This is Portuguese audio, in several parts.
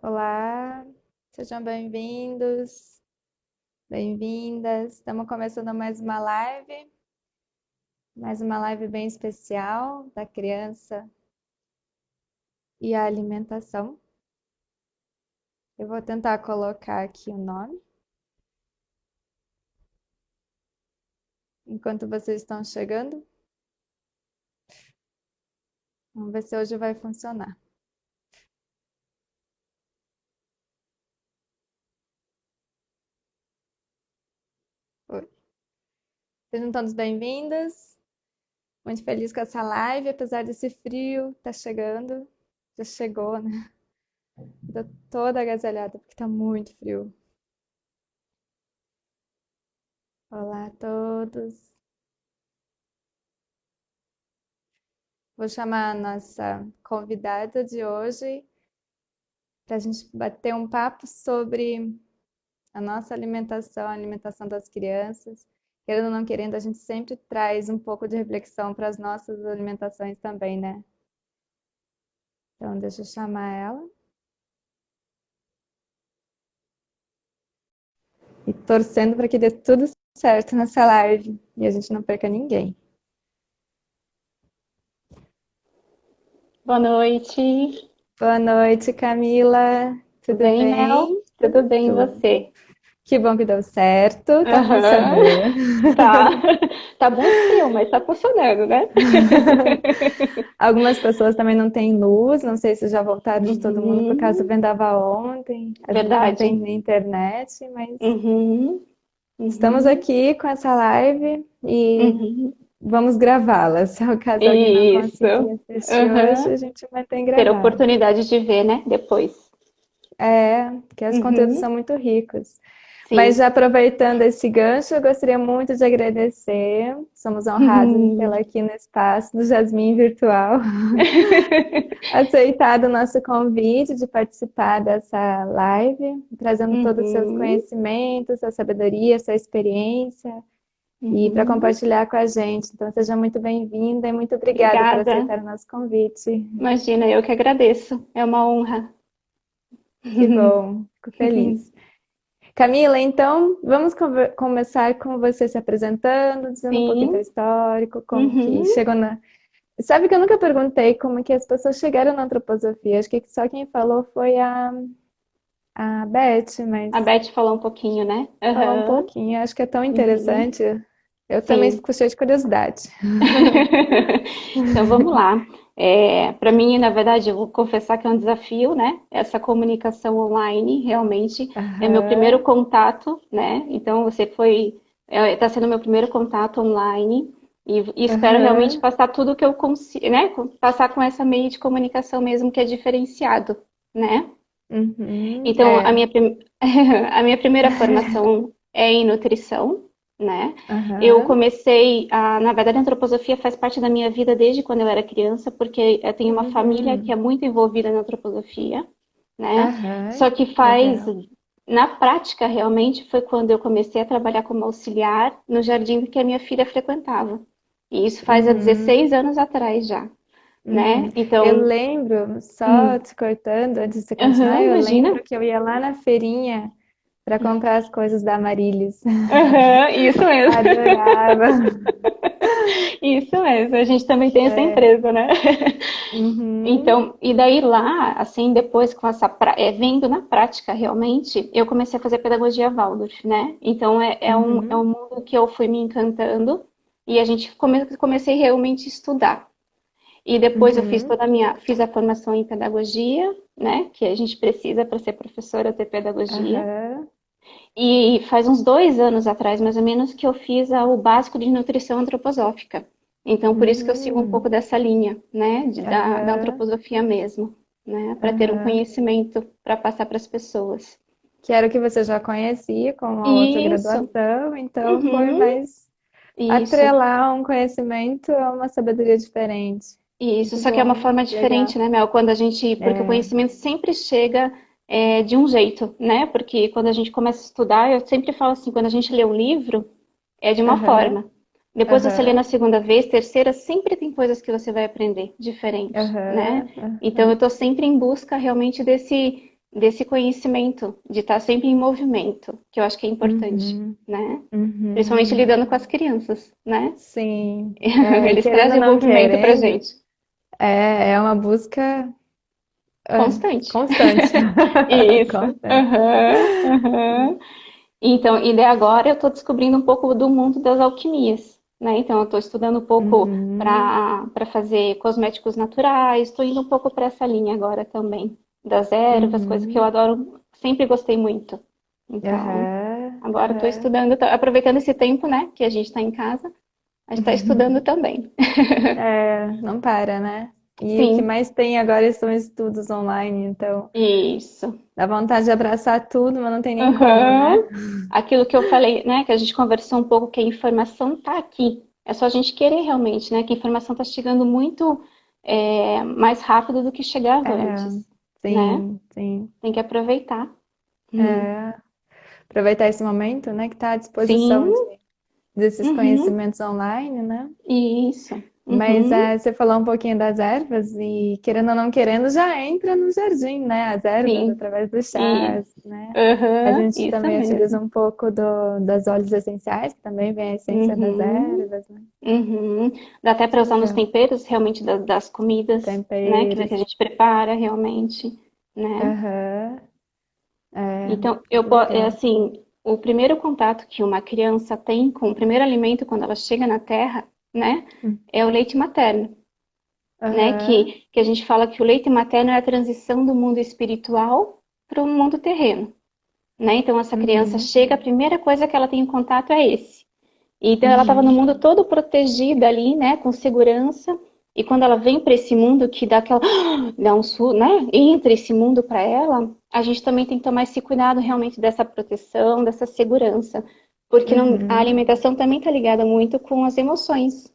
Olá, sejam bem-vindos, bem-vindas. Estamos começando mais uma live bem especial da criança e a alimentação. Eu vou tentar colocar aqui o nome enquanto vocês estão chegando. Vamos ver se hoje vai funcionar. Oi. Sejam todos bem-vindos. Muito feliz com essa live, apesar desse frio, tá chegando. Já chegou, né? Tô toda agasalhada porque tá muito frio. Olá a todos. Vou chamar a nossa convidada de hoje para a gente bater um papo sobre a nossa alimentação, a alimentação das crianças. Querendo ou não querendo, a gente sempre traz um pouco de reflexão para as nossas alimentações também, né? Então, deixa eu chamar ela. E torcendo para que dê tudo certo nessa live e a gente não perca ninguém. Boa noite. Boa noite, Camila. Tudo Tudo bem, bem? Mel? Tudo bem, e Tudo. você? Que bom que deu certo, tá Aham, funcionando. tá. Tá bom frio, mas tá funcionando, né? Algumas pessoas também não têm luz, não sei se já voltaram de todo mundo por causa do Uhum, vendaval ontem. A gente não tem verdade. nem internet, mas Uhum, estamos uhum, aqui com essa live e uhum. vamos gravá-la. Se caso alguém não conseguir Isso. assistir hoje, a Aham. gente mantém Ter gravado. oportunidade de ver, né? Depois. É, porque os conteúdos Uhum, são muito ricos. Mas sim. já aproveitando esse gancho, eu gostaria muito de agradecer. Somos honrados em tê-la aqui no espaço do Jasmim Virtual. Aceitado o nosso convite de participar dessa live, trazendo todos os seus Uhum, conhecimentos, sua sabedoria, sua experiência e para uhum. compartilhar com a gente. Então, seja muito bem-vinda e muito obrigada por Obrigada. aceitar o nosso convite. Imagina, eu que agradeço. É uma honra. Que bom, fico feliz. Camila, então vamos começar com você se apresentando, dizendo um pouquinho do Sim. histórico, como que Uhum. chegou na. Sabe que eu nunca perguntei como que as pessoas chegaram na antroposofia. Acho que só quem falou foi a Beth, A mas Beth falou um pouquinho, né? falar um Aham. pouquinho. Acho que é tão Uhum. interessante. Eu também Sim. fico cheia de curiosidade. Então vamos lá. Para mim, na verdade, eu vou confessar que é um desafio, né? Essa comunicação online realmente é meu primeiro Aham, contato, né? Então você está sendo meu primeiro contato online e espero realmente aham, passar tudo que eu consigo, né? Passar com essa meio de comunicação mesmo que é diferenciado, né? uhum, Então, é, a minha primeira formação é em nutrição, né? Eu aham, comecei, na verdade, a antroposofia faz parte da minha vida desde quando eu era criança, porque eu tenho uma família que uhum, é muito envolvida na antroposofia, né? aham, Só que que legal. na prática, realmente, foi quando eu comecei a trabalhar como auxiliar no jardim que a minha filha frequentava. E isso faz há Uhum. 16 anos atrás já, Uhum. né? Eu Então, lembro, só hum, te cortando antes de você continuar, aham, eu imagina. lembro que eu ia lá na feirinha para comprar as coisas da Marilis. Aham, isso mesmo. Adorava. Isso mesmo, a gente também tem essa É. empresa, né? Uhum. Então, e daí lá, assim, depois com vendo na prática realmente, eu comecei a fazer pedagogia Waldorf, né? Então é um Uhum. mundo que eu fui me encantando e a gente comecei realmente a estudar. E depois eu Uhum. fiz a formação em pedagogia, né? Que a gente precisa para ser professora ter pedagogia. Aham. E faz uns 2 anos atrás, mais ou menos, que eu fiz o básico de nutrição antroposófica. Então, por isso que eu sigo um pouco Uhum. dessa linha, né, da Aham. antroposofia mesmo, né, para ter um Aham. conhecimento para passar para as pessoas. Que era o que você já conhecia com a outra Isso, graduação, então foi uhum, mais isso, atrelar um conhecimento a uma sabedoria diferente. isso. Muito Só que é uma bom, forma legal. diferente, né, Mel? Porque o É. conhecimento sempre chega de um jeito, né? Porque quando a gente começa a estudar, eu sempre falo assim, quando a gente lê um livro, é de uma Aham. forma. Depois você lê na Aham. segunda vez, terceira, sempre tem coisas que você vai aprender diferente, né? Aham, Então eu aham. estou sempre em busca realmente desse conhecimento, de estar sempre em movimento, que eu acho que é importante, Uhum, né? Principalmente uhum. lidando com as crianças, né? Sim, e Eles querendo ou trazem não movimento pra querendo, gente. é uma busca Constante. constante. Isso. Constante. Aham, aham. Então, e daí agora eu estou descobrindo um pouco do mundo das alquimias, né? Então, eu estou estudando um pouco Uhum, para fazer cosméticos naturais, estou indo um pouco para essa linha agora também, das ervas, coisas que eu uhum, adoro, sempre gostei muito. Então, aham, agora estou aham. estudando, aproveitando esse tempo, né, que a gente está em casa, a gente está estudando também. É, não para, né? E o que Sim, mais tem agora são estudos online, então isso. dá vontade de abraçar tudo, mas não tem nem como, né? Aham. Aquilo que eu falei, né, que a gente conversou um pouco, que a informação está aqui. É só a gente querer realmente, né, que a informação está chegando muito mais rápido do que chegava É, antes, né? sim, sim. Tem que aproveitar. Hum. É, aproveitar esse momento, né, que está à Sim, disposição desses uhum, conhecimentos online, né? isso. Mas Uhum, você falou um pouquinho das ervas e, querendo ou não querendo, já entra no jardim, né? As ervas sim, através dos isso. chás, né? A Aham, gente isso também utiliza mesmo. um pouco das óleos essenciais, que também vem a essência das Uhum, ervas, né? uhum. Dá até para usar nos Legal. temperos, realmente, das comidas, né, que a Temperos. gente prepara realmente, né? Aham. É, Então, é legal. assim, o primeiro contato que uma criança tem com o primeiro alimento quando ela chega na Terra, né, Hum. é o leite materno, né, Aham. que a gente fala que o leite materno é a transição do mundo espiritual para o mundo terreno, né? Então, essa criança Uhum. chega, a primeira coisa que ela tem em contato é esse. Então ela estava no Uhum. mundo todo protegida ali, né, com segurança. E quando ela vem para esse mundo que dá aquela, dá um né, entra esse mundo para ela, a gente também tem que tomar esse cuidado realmente dessa proteção, dessa segurança, porque não, a Uhum. alimentação também está ligada muito com as emoções,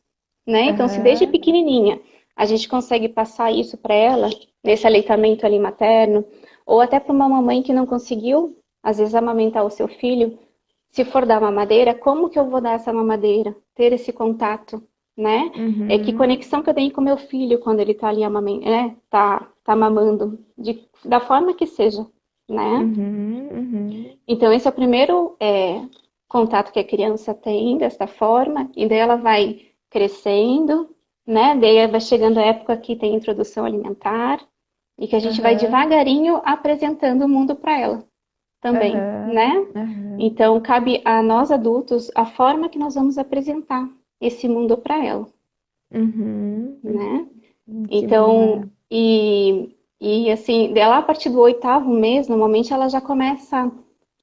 né? Então se desde Aham. pequenininha a gente consegue passar isso para ela, nesse aleitamento ali materno, ou até para uma mamãe que não conseguiu, às vezes, amamentar o seu filho, se for dar mamadeira, como que eu vou dar essa mamadeira? Ter esse contato, né? Que Uhum. conexão que eu tenho com meu filho quando ele tá ali tá mamando, da forma que seja, né? Uhum. Uhum. Então, esse é o primeiro contato que a criança tem dessa forma, e daí ela vai crescendo, né? Daí vai chegando a época que tem introdução alimentar, e que a gente vai Aham. devagarinho apresentando o mundo para ela também, Aham. né? Aham. Então, cabe a nós adultos a forma que nós vamos apresentar esse mundo para ela, Uhum. né? Que bom, Então, é. e assim, dela a partir do oitavo mês, normalmente ela já começa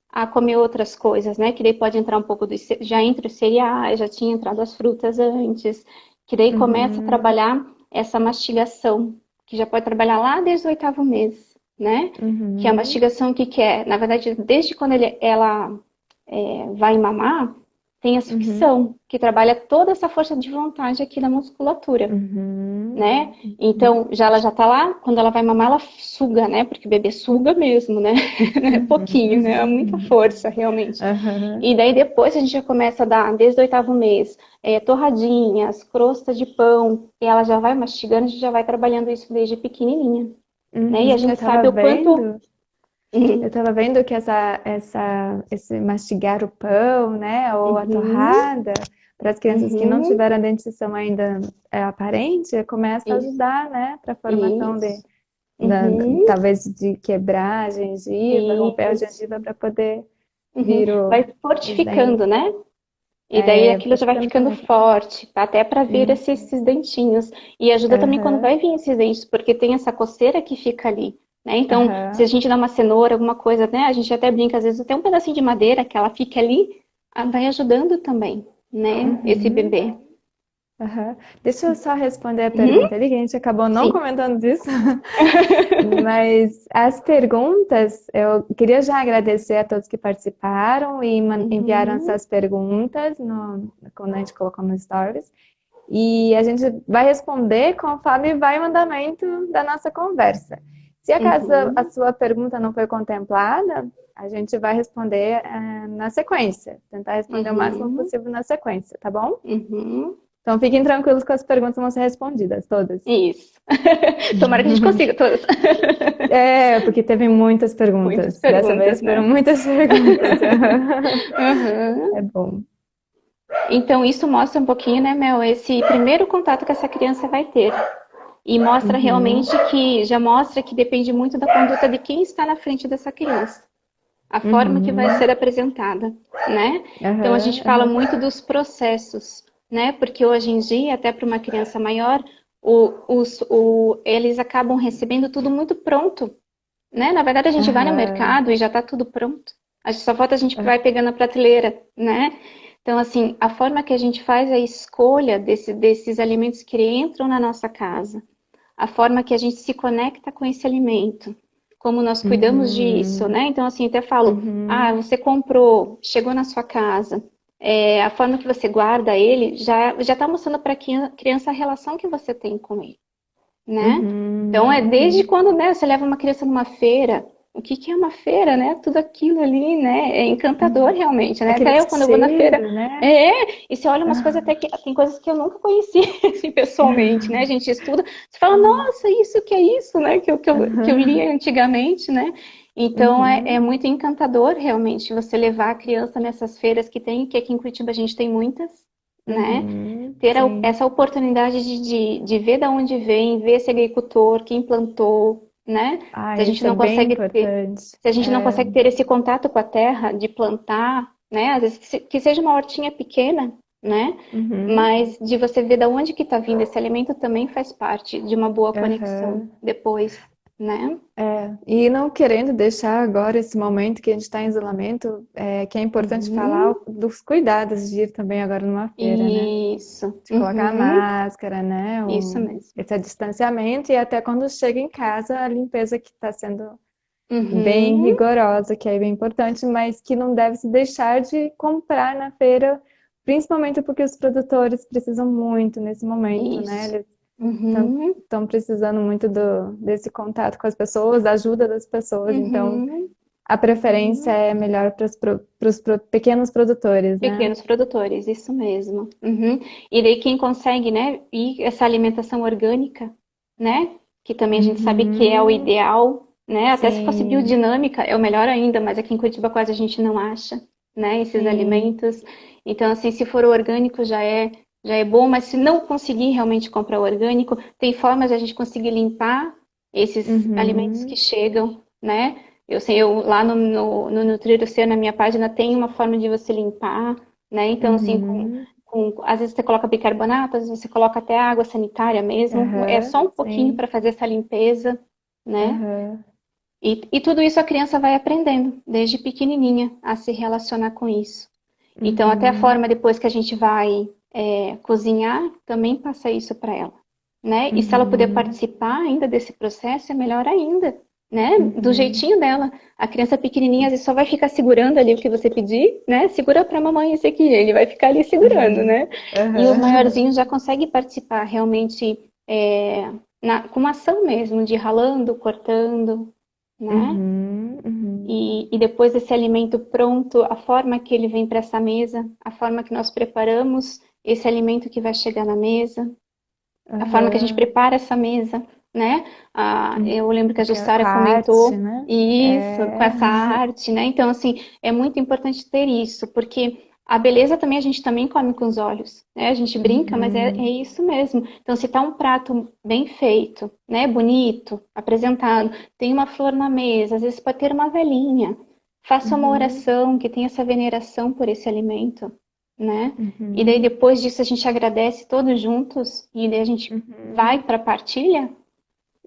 a comer outras coisas, né? Que daí pode entrar um pouco já entre os cereais, já tinha entrado as frutas antes, que daí começa a Uhum. trabalhar essa mastigação, que já pode trabalhar lá desde o oitavo mês, né? Que a Uhum. mastigação, o que que é? Na verdade, desde quando ela vai mamar, tem a Uhum. sucção, que trabalha toda essa força de vontade aqui na musculatura, Uhum. né? Uhum. Então, ela já tá lá, quando ela vai mamar, ela suga, né? Porque bebê suga mesmo, né? Não é pouquinho, né? É muita Uhum. força, realmente. Aham. E daí depois a gente já começa a dar, desde o oitavo mês, torradinhas, crostas de pão, e ela já vai mastigando, a gente já vai trabalhando isso desde pequenininha, né? E a Uhum. gente sabe o quanto... Eu estava vendo que esse mastigar o pão, né, ou a Uhum, torrada, para as crianças que não uhum, tiveram a dentição ainda aparente, começa a isso, ajudar, né, para a formação isso. Uhum, talvez de quebrar a gengiva, romper a isso. gengiva para poder Uhum. vir Vai os dentes. fortificando, né? E daí aquilo já vai Fortificando ficando também. forte, até para vir Hum. esses dentinhos. E ajuda também quando Aham, vai vir esses dentes, porque tem essa coceira que fica ali, né? Então, se a aham. gente dá uma cenoura, alguma coisa, né? A gente até brinca, às vezes até um pedacinho de madeira que ela fica ali, vai ajudando também, né? Esse Uhum. bebê. Aham. Deixa eu só responder a Uhum, pergunta ali, que a gente acabou não sim. comentando disso. Mas as perguntas, eu queria já agradecer a todos que participaram e enviaram Uhum, essas perguntas quando a gente colocou no Stories. E a gente vai responder conforme vai o andamento da nossa conversa. Se acaso a uhum, sua pergunta não foi contemplada, a gente vai responder na sequência, tentar responder o máximo uhum, possível na sequência, tá bom? uhum. Então fiquem tranquilos que as perguntas vão ser respondidas, todas. Isso. Tomara que a gente consiga todas. É, porque teve muitas Muitas perguntas. Dessa perguntas, vez foram né? muitas perguntas. Uhum. É bom. Então, isso mostra um pouquinho, né, Mel, esse primeiro contato que essa criança vai ter. E mostra realmente Uhum, já mostra que depende muito da conduta de quem está na frente dessa criança. A forma que vai uhum, ser apresentada, né? Então, a aham, gente fala aham. muito dos processos, né? Porque hoje em dia, até para uma criança maior, eles acabam recebendo tudo muito pronto, né? Na verdade, a gente vai no Aham, mercado e já está tudo pronto. Só falta a gente ah, vai pegando a prateleira, né? Então, assim, a forma que a gente faz a escolha desses alimentos que entram na nossa casa, a forma que a gente se conecta com esse alimento, como nós cuidamos disso, uhum, né? Então, assim, até falo, uhum, você comprou, chegou na sua casa, a forma que você guarda ele já está mostrando para a criança a relação que você tem com ele, né? Então, uhum, é desde uhum. quando, né, você leva uma criança numa feira, o que que é uma feira, né? Tudo aquilo ali, né? É encantador Uhum. realmente, né? Aquele Até eu, quando eu vou na feira, cheiro, né? é, e você olha umas coisas Ah, até que tem coisas que eu nunca conheci, assim, pessoalmente, né? A gente estuda, você fala, ah, nossa, isso que é isso, né? Que eu li antigamente, né? Então, é uhum, muito encantador realmente você levar a criança nessas feiras que aqui em Curitiba a gente tem muitas, né? uhum, Ter sim. essa oportunidade de ver de onde vem, ver esse agricultor, quem plantou, né? Ah, Se a gente isso é não bem consegue ter, importante. se a gente não É, consegue ter esse contato com a terra, de plantar, né? Às vezes que seja uma hortinha pequena, né? uhum, Mas de você ver de onde que está vindo esse alimento também faz parte de uma boa conexão aham. depois, né? É, e não querendo deixar agora esse momento que a gente está em isolamento, que é importante falar Uhum. dos cuidados de ir também agora numa feira, né? Isso. De colocar a Uhum. máscara, né? Isso mesmo. Esse distanciamento e até quando chega em casa, a limpeza que está sendo bem Uhum. rigorosa, que é bem importante, mas que não deve se deixar de comprar na feira, principalmente porque os produtores precisam muito nesse momento, né? Isso. Eles Uhum. estão precisando muito desse contato com as pessoas, da ajuda das pessoas, então Uhum. a preferência Uhum. é melhor para os pequenos produtores, né? Pequenos produtores, isso mesmo. Uhum. E daí quem consegue, né, e essa alimentação orgânica, né, que também a gente sabe que é o Uhum, ideal, né, até se fosse sim, biodinâmica é o melhor ainda, mas aqui em Curitiba quase a gente não acha, né, esses sim. alimentos. Então, assim, se for orgânico já é bom, mas se não conseguir realmente comprar o orgânico, tem formas de a gente conseguir limpar esses alimentos que Uhum, chegam, né, eu sei, eu lá no Nutrir o Ser, na minha página, tem uma forma de você limpar, né? Então, assim, uhum, às vezes você coloca bicarbonato, às vezes você coloca até água sanitária mesmo. É aham, só um pouquinho sim, para fazer essa limpeza, né? aham, E tudo isso a criança vai aprendendo, desde pequenininha, a se relacionar com isso. Então, até a uhum, forma depois que a gente vai cozinhar, também passa isso para ela, né? E se ela puder uhum, participar ainda desse processo, é melhor ainda, né? Do uhum, jeitinho dela. A criança pequenininha às vezes só vai ficar segurando ali o que você pedir, né? Segura para a mamãe esse aqui, ele vai ficar ali segurando, aham, né? E os aham, maiorzinhos já conseguem participar realmente com uma ação mesmo, de ralando, cortando, né? uhum, uhum, E depois desse alimento pronto, a forma que ele vem para essa mesa, a forma que nós preparamos esse alimento que vai chegar na mesa, a forma que a gente aham, prepara essa mesa, né? Eu lembro que a com Jussara a arte, comentou né? isso, com É, essa arte, né? Então, assim, é muito importante ter isso, porque a beleza também a gente também come com os olhos, né? A gente brinca, mas é uhum, isso mesmo. Então, se tá um prato bem feito, né? Bonito, apresentado, tem uma flor na mesa, às vezes pode ter uma velinha. Faça uma uhum, oração que tenha essa veneração por esse alimento, né? E daí uhum, depois disso a gente agradece todos juntos e daí a gente vai uhum, para a partilha,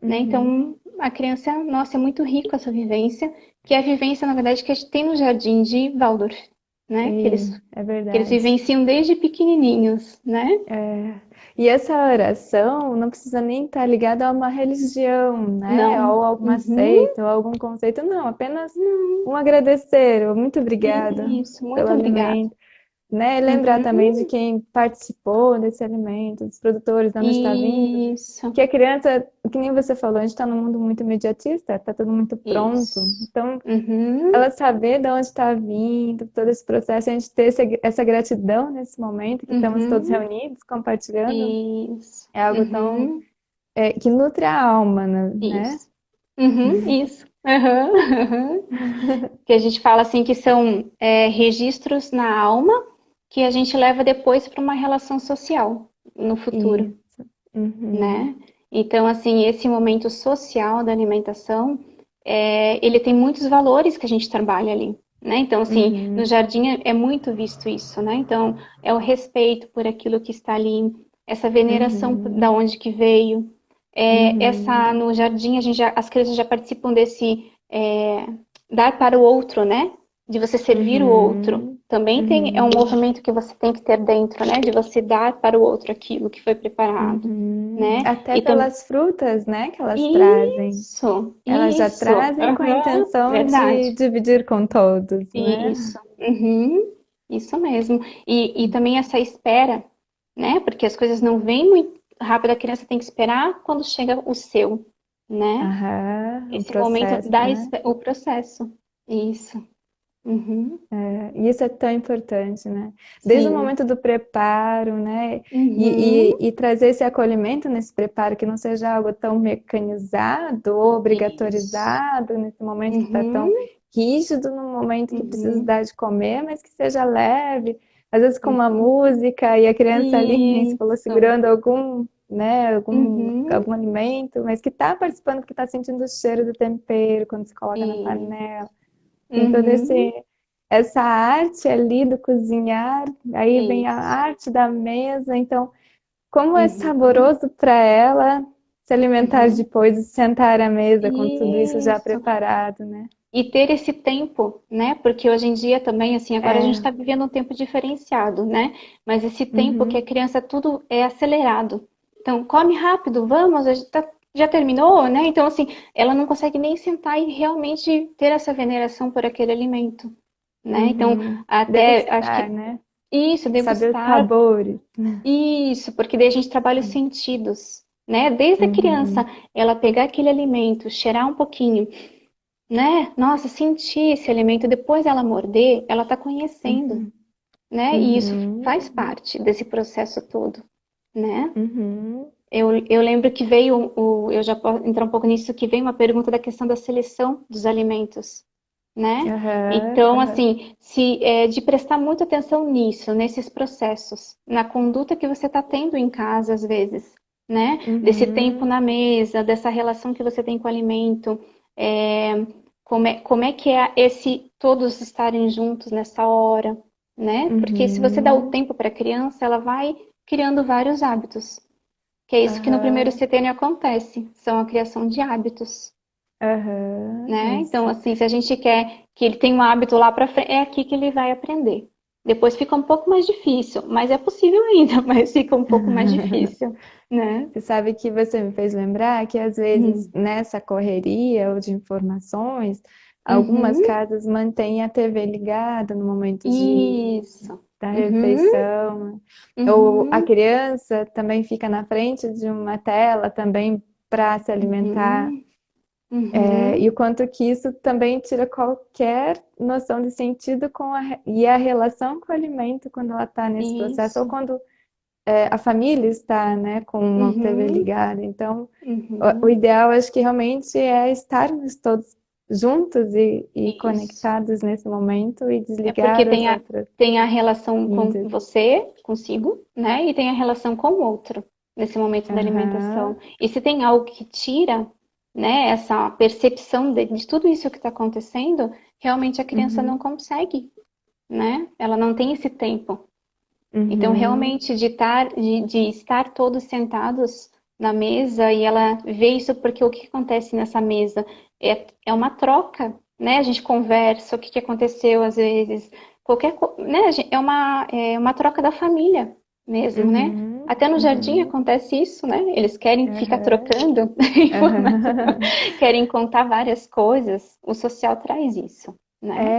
né? uhum. Então a criança, nossa, é muito rico essa vivência, que é a vivência, na verdade, que a gente tem no jardim de Waldorf, né? Que eles, Sim, é que eles verdade. vivenciam desde pequenininhos, né? É. E essa oração não precisa nem estar ligada a uma religião, né? Não. Ou a uma Uhum. seita, ou algum conceito, não. Apenas um agradecer, ou muito obrigada Isso, pelo muito obrigada. alimento. né, lembrar também de Uhum. quem participou desse alimento, dos produtores, de onde está vindo, Isso, que a criança, que nem você falou, a gente está num mundo muito imediatista, está tudo muito pronto. isso. Então, Uhum. ela saber de onde está vindo, todo esse processo, a gente ter essa gratidão nesse momento que estamos todos Uhum. reunidos, compartilhando, Isso. é algo tão, Uhum. que nutre a alma, né? Isso. Uhum. Isso. Uhum. Uhum. Que a gente fala assim que são registros na alma que a gente leva depois para uma relação social no futuro, Isso. Uhum. né? Então, assim, esse momento social da alimentação, ele tem muitos valores que a gente trabalha ali, né? Então, assim, no Uhum. jardim é muito visto isso, né? Então, é o respeito por aquilo que está ali, essa veneração da Uhum. onde que veio, essa Uhum. no jardim as crianças já participam desse dar para o outro, né? De você servir o outro. Uhum. Também é um Uhum. movimento que você tem que ter dentro, né? De você dar para o outro aquilo que foi preparado, Uhum. né? Até E também pelas frutas, né, que elas trazem. isso, Elas já isso, trazem com a aham, intenção de verdade, dividir com todos, né? isso, uhum, isso mesmo. E também essa espera, né? Porque as coisas não vêm muito rápido, a criança tem que esperar quando chega o seu, né? Aham, o Esse momento processo, né? o processo, isso, uhum, E isso é tão importante, né? Desde o sim, momento do preparo, né? uhum, E trazer esse acolhimento nesse preparo, que não seja algo tão mecanizado ou isso, obrigatorizado, nesse momento que está tão uhum, rígido, no momento que precisa uhum, dar de comer, mas que seja leve, às vezes com uma uhum, música e a criança ali, que nem se falou, isso, segurando algum, né, uhum, algum alimento, mas que está participando, porque está sentindo o cheiro do tempero quando se coloca na isso, panela. Tem todo uhum, essa arte ali do cozinhar, aí vem a isso, arte da mesa. Então, como é uhum, saboroso para ela se alimentar uhum, depois e sentar à mesa com tudo isso já isso. preparado, né? E ter esse tempo, né? Porque hoje em dia também, assim, agora a gente É. está vivendo um tempo diferenciado, né? Mas esse tempo que a Uhum, criança tudo é acelerado. Então, come rápido, vamos, já terminou, né? Então, assim, ela não consegue nem sentar e realmente ter essa veneração por aquele alimento, né? Então, uhum. até acho Degustar, que né? isso, Saber os degustar, sabores. isso, porque daí a gente trabalha os sentidos, né? Desde a criança, Uhum, ela pegar aquele alimento, cheirar um pouquinho, né? Nossa, sentir esse alimento, depois ela morder, ela tá conhecendo, uhum, né? E isso uhum, faz parte desse processo todo, né? uhum. Eu lembro que veio, eu já posso entrar um pouco nisso, que veio uma pergunta da questão da seleção dos alimentos, né? Aham, Então, aham. assim, de prestar muita atenção nisso, nesses processos, na conduta que você está tendo em casa, às vezes, né? Desse tempo Uhum, na mesa, dessa relação que você tem com o alimento, é, como é que é esse todos estarem juntos nessa hora, né? Porque se você dá o uhum, tempo para a criança, ela vai criando vários hábitos, que é isso que no primeiro aham, setênio acontece, são a criação de hábitos, aham. né? Então, Isso. assim, se a gente quer que ele tenha um hábito lá para frente, é aqui que ele vai aprender. Depois fica um pouco mais difícil, mas é possível ainda, mas fica um pouco mais difícil, né? Você sabe que você me fez lembrar que às vezes Uhum. nessa correria ou de informações, algumas Uhum. casas mantêm a TV ligada no momento Isso. da Uhum. refeição, ou a Uhum. criança também fica na frente de uma tela também para se alimentar. Uhum. Uhum. E o quanto que isso também tira qualquer noção de sentido e a relação com o alimento quando ela está nesse processo, ou Isso. quando a família está, né, com uma TV Uhum. ligada. Então, o Uhum. ideal, acho que realmente é estarmos todos juntos e Isso. conectados nesse momento e É porque desligar as outras tem a relação com mídias. você, consigo, né? E tem a relação com o outro nesse momento da alimentação. Aham, E se tem algo que tira, né, essa percepção de tudo isso que está acontecendo, realmente a criança não uhum, consegue, né? Ela não tem esse tempo. Então, uhum, realmente, de estar todos sentados na mesa e ela vê isso, porque o que acontece nessa mesa é uma troca, né? A gente conversa, o que que aconteceu às vezes, né? É uma troca da família mesmo, né? uhum, Até no jardim uhum, acontece isso, né? Eles querem ficar aham, trocando informação, aham. querem contar várias coisas. O social traz isso. né?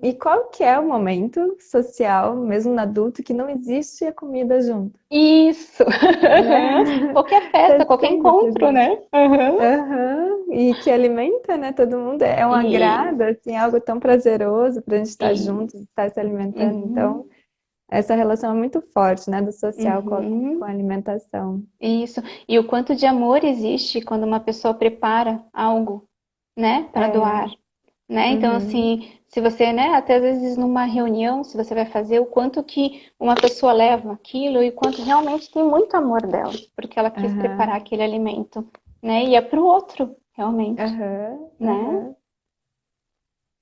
E qual que é o momento social, mesmo no adulto, que não existe a comida junto, Isso! né? Qualquer festa, Tá qualquer sempre encontro, presente. né? Aham. Aham. E que alimenta, né? Todo mundo é um E, agrado, assim, algo tão prazeroso para a gente estar e, junto, estar se alimentando. Então, uhum, essa relação é muito forte, né? Do social com uhum, a alimentação. isso. E o quanto de amor existe quando uma pessoa prepara algo, né, para É. doar, né? Então, Uhum. assim, se você, né, até às vezes numa reunião, se você vai fazer, o quanto que uma pessoa leva aquilo e o quanto realmente tem muito amor dela, porque ela quis preparar Aham. aquele alimento, né? E é para o outro, realmente, Aham. né? Aham.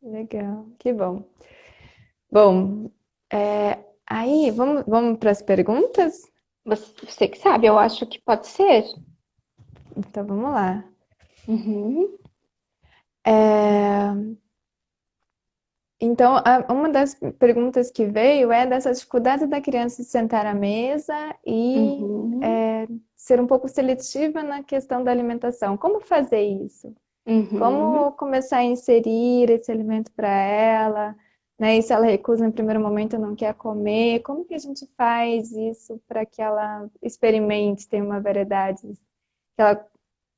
Legal. Que bom. Bom, aí vamos para as perguntas? Você que sabe, eu acho que pode ser. Então vamos lá. Uhum, É, Então, uma das perguntas que veio é dessa dificuldade da criança se sentar à mesa e uhum, ser um pouco seletiva na questão da alimentação. Como fazer isso? uhum, Como começar a inserir esse alimento para ela, né? E se ela recusa no primeiro momento, não quer comer, como que a gente faz isso para que ela experimente, tenha uma variedade, que ela,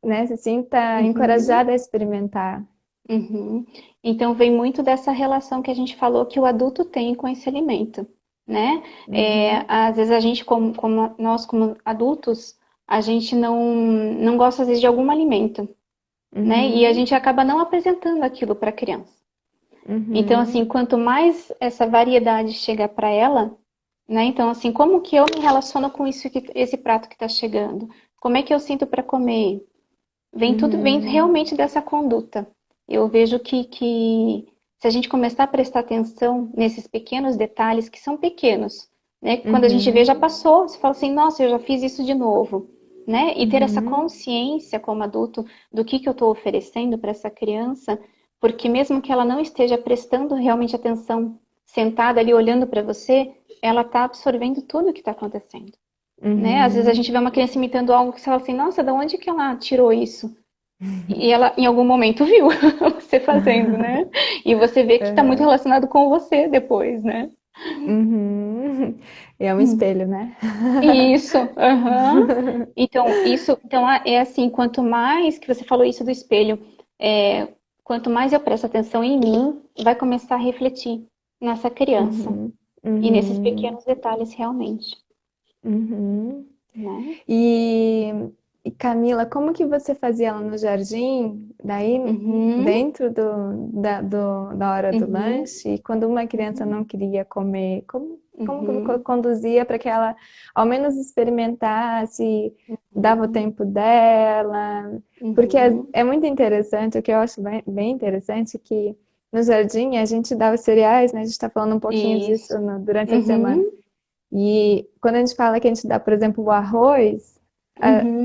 né, se sinta uhum. encorajada a experimentar? Uhum. Então, vem muito dessa relação que a gente falou que o adulto tem com esse alimento, né? Uhum, Às vezes a gente, nós como adultos, a gente não gosta às vezes de algum alimento, né? E a uhum, gente acaba não apresentando aquilo para a criança. Então, assim, uhum, quanto mais essa variedade chega para ela, né? Então, assim, como que eu me relaciono com isso esse prato que está chegando? Como é que eu sinto para comer? Vem uhum, realmente dessa conduta. Eu vejo que se a gente começar a prestar atenção nesses pequenos detalhes, que são pequenos, né? Quando a gente vê, já uhum, passou, você fala assim, nossa, eu já fiz isso de novo, né? E ter essa uhum, consciência como adulto do que eu estou oferecendo para essa criança, porque mesmo que ela não esteja prestando realmente atenção, sentada ali olhando para você, ela está absorvendo tudo o que está acontecendo, né? Às vezes a uhum. gente vê uma criança imitando algo que você fala assim, nossa, de onde que ela tirou isso? E ela, em algum momento, viu você fazendo, né? E você vê que está muito Uhum, relacionado com você depois, né? uhum. É um espelho, né? Isso, aham. Então, é assim, quanto mais que você falou isso do espelho, quanto mais eu presto atenção em mim, vai começar a refletir nessa criança Uhum, e nesses uhum, pequenos detalhes realmente, uhum. né? E, e Camila, como que você fazia ela no jardim, daí Uhum, dentro da hora do uhum, lanche, quando uma criança uhum, não queria comer, como que uhum, conduzia para que ela ao menos experimentasse, dava o uhum, tempo dela? Porque uhum. é muito interessante, o que eu acho bem interessante, que no jardim a gente dá os cereais, né? A gente está falando um pouquinho disso Isso. durante a semana. Uhum, E quando a gente fala que a gente dá, por exemplo, o arroz,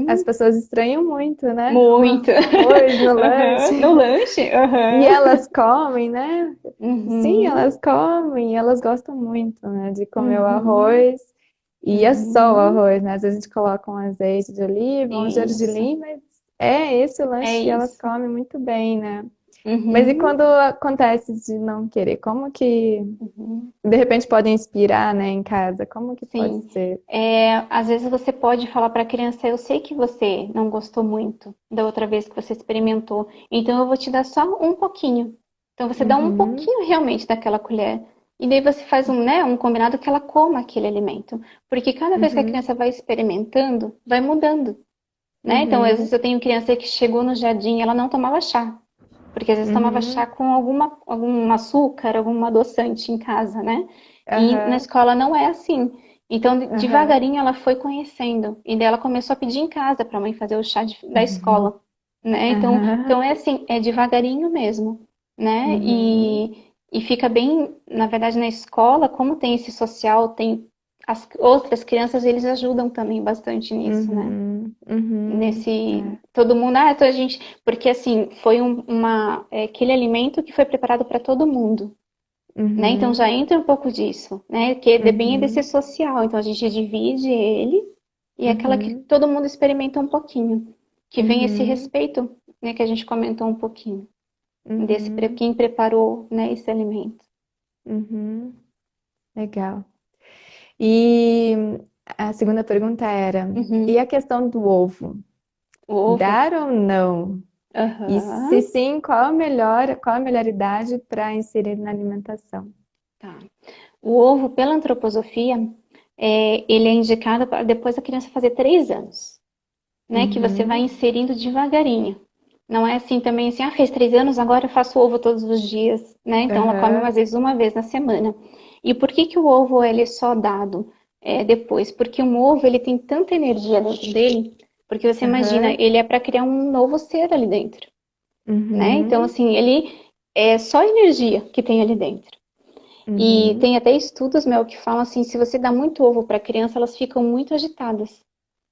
as uhum. pessoas estranham muito, né? Muito. O arroz no lanche. Aham. No lanche? E Aham. elas comem, né? Sim, Uhum. elas comem, elas gostam muito, né, de comer o Uhum. arroz. E é só o Uhum. arroz, né? Às vezes a gente coloca um azeite de oliva, um Isso. gergelim, mas é esse o É lanche que elas isso. comem muito bem, né? Mas e Uhum. quando acontece de não querer? Como que Uhum. de repente pode inspirar, né, em casa? Como que pode Sim. ser? Às vezes você pode falar para a criança, eu sei que você não gostou muito da outra vez que você experimentou, então eu vou te dar só um pouquinho. Então você dá um Uhum, pouquinho realmente daquela colher. E daí você faz um combinado que ela coma aquele alimento. Porque cada vez que a uhum, criança vai experimentando, vai mudando, né? Então, às vezes uhum, eu tenho criança que chegou no jardim e ela não tomava chá. Porque às vezes tomava chá uhum, com algum açúcar, algum adoçante em casa, né? E na aham, escola não é assim. Então, aham, devagarinho ela foi conhecendo. E daí ela começou a pedir em casa para a mãe fazer o chá da uhum, escola, né? Então aham, é assim, é devagarinho mesmo, né? uhum, E fica bem, na verdade, na escola, como tem esse social, tem as outras crianças, eles ajudam também bastante nisso, né? uhum, uhum, Nesse é, todo mundo, então a gente, porque assim, foi aquele alimento que foi preparado para todo mundo, né? Então já uhum, entra um pouco disso, né? Que é bem desse uhum, social, então a gente divide ele e é aquela que uhum, todo mundo experimenta um pouquinho, que vem esse uhum, respeito, né, que a gente comentou um pouquinho. Uhum. quem preparou, né, esse alimento. Uhum. Legal. E a segunda pergunta era: e Uhum. a questão do ovo? O ovo. Dar ou não? E se Aham. sim, qual a melhor idade para inserir na alimentação? Tá. O ovo, pela antroposofia, ele é indicado para depois da criança fazer 3 anos, né? Que você vai Uhum. inserindo devagarinho. Não é assim também assim, fez 3 anos, agora eu faço ovo todos os dias, né? Então ela come Aham. às vezes uma vez na semana. E por que que o ovo ele é só dado depois? Porque um ovo ele tem tanta energia dentro dele, porque você imagina, Aham. ele é para criar um novo ser ali dentro, né? Então Uhum. assim, ele é só energia que tem ali dentro. E Uhum. tem até estudos, Mel, que falam assim, se você dá muito ovo para criança, elas ficam muito agitadas.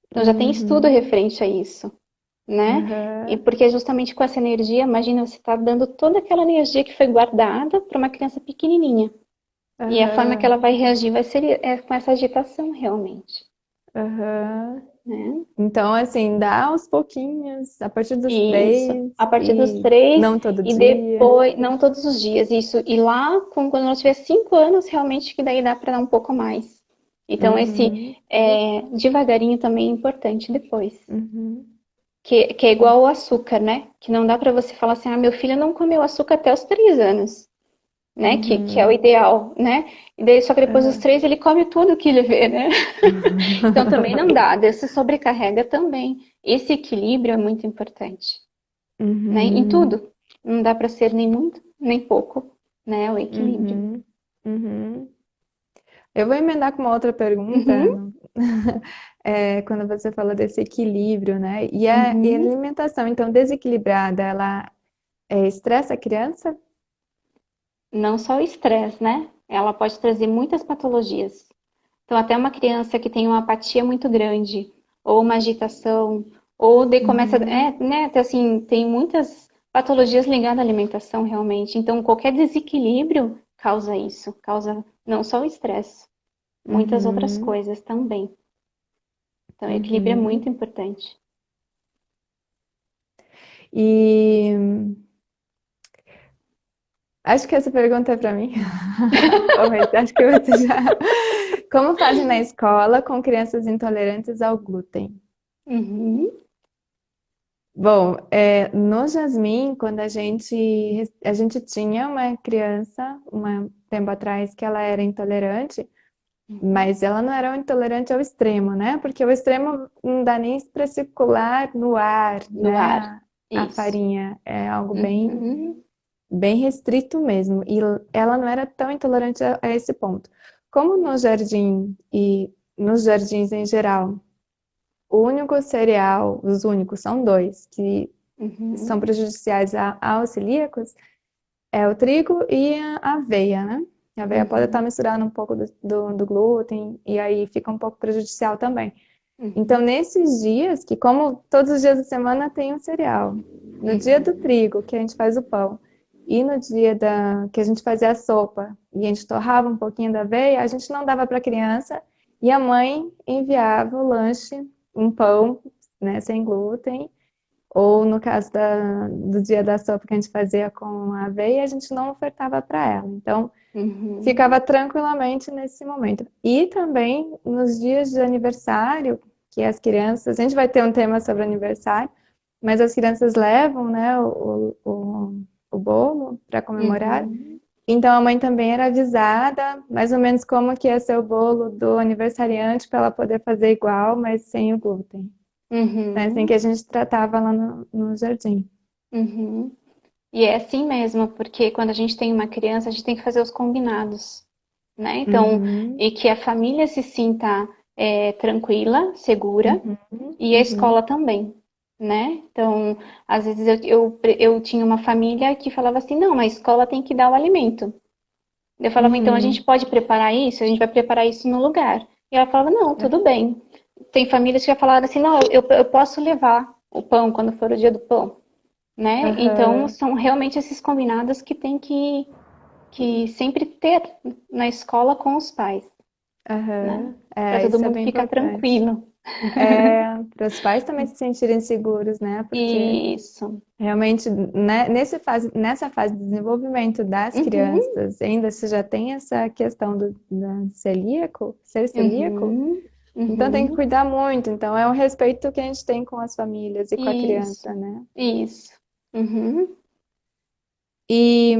Então já tem estudo Uhum. referente a isso, né? E Aham. porque justamente com essa energia, imagina você está dando toda aquela energia que foi guardada para uma criança pequenininha. E a forma que ela Aham. vai reagir vai ser com essa agitação realmente, Aham. né? Então, assim, dá aos pouquinhos, a partir dos Isso, 3 a partir dos e 3 não todo e dia. depois, não todos os dias, isso. E lá, quando ela tiver 5 anos, realmente que daí dá para dar um pouco mais. Então, esse Uhum. devagarinho também é importante depois. Uhum. Que é igual ao açúcar, né? Que não dá para você falar assim, meu filho não comeu açúcar até os 3 anos, né? Que é o Uhum. ideal, né? E daí, só que depois dos Aham. 3 ele come tudo que ele vê, né? Então também não dá, daí se sobrecarrega também. Esse equilíbrio é muito importante, né? Em Uhum. tudo. Não dá para ser nem muito, nem pouco, né? O equilíbrio. Uhum. Uhum. Eu vou emendar com uma outra pergunta. Uhum, Quando você falou desse equilíbrio, né? E a uhum. alimentação, então, desequilibrada, ela estressa a criança? Não só o estresse, né? Ela pode trazer muitas patologias. Então, até uma criança que tem uma apatia muito grande, ou uma agitação, ou de começa, Uhum. né, até assim, tem muitas patologias ligadas à alimentação realmente. Então, qualquer desequilíbrio causa isso, causa não só o estresse, muitas outras Uhum. coisas também. Então, o equilíbrio é Uhum. muito importante. E acho que essa pergunta é para mim. Mas acho que você já. Como fazem na escola com crianças intolerantes ao glúten? Uhum, Bom, no Jasmim, quando a gente tinha uma criança, um tempo atrás, que ela era intolerante, uhum. mas ela não era intolerante ao extremo, né? Porque o extremo não dá nem para circular no ar, No ar, né? A isso. farinha é algo bem, Uhum, bem restrito mesmo. E ela não era tão intolerante a esse ponto. Como no jardim e nos jardins em geral, o único cereal, os únicos são dois, que são uhum, prejudiciais aos celíacos, é o trigo e a aveia, né? A aveia pode estar uhum, misturada um pouco do glúten e aí fica um pouco prejudicial também. Então, uhum, nesses dias, que como todos os dias da semana tem um cereal, no dia do uhum, trigo, que a gente faz o pão, e no dia que a gente fazia a sopa, e a gente torrava um pouquinho da aveia, a gente não dava para a criança, e a mãe enviava o lanche, um pão, né, sem glúten, ou no caso do dia da sopa que a gente fazia com a aveia, a gente não ofertava para ela. Então, uhum, ficava tranquilamente nesse momento. E também nos dias de aniversário, que as crianças, a gente vai ter um tema sobre aniversário, mas as crianças levam, né, o bolo para comemorar. uhum, Então a mãe também era avisada, mais ou menos como que ia ser o bolo do aniversariante para ela poder fazer igual, mas sem o glúten. É assim que uhum, a gente tratava lá no jardim. uhum. E é assim mesmo, porque quando a gente tem uma criança, a gente tem que fazer os combinados, né? Então, Uhum, e que a família se sinta tranquila, segura, uhum, e a uhum, escola também, né? Então, às vezes eu tinha uma família que falava assim, não, a escola tem que dar o alimento. Eu falava, então a gente uhum. pode preparar isso? A gente vai preparar isso no lugar. E ela falava, não, tudo bem. Tem famílias que já falaram assim, não, eu posso levar o pão quando for o dia do pão, né? Então, Aham, são realmente esses combinados que tem que sempre ter na escola com os pais, né? aham. Para todo Isso é mundo bem ficar importante. tranquilo. para os pais também se sentirem seguros, né? Porque Isso. realmente, né, nessa fase de desenvolvimento das Uhum, crianças, ainda se já tem essa questão da ser celíaco, uhum, então tem que uhum. cuidar muito. Então é um respeito que a gente tem com as famílias e com a Isso, criança, né? isso. Uhum, E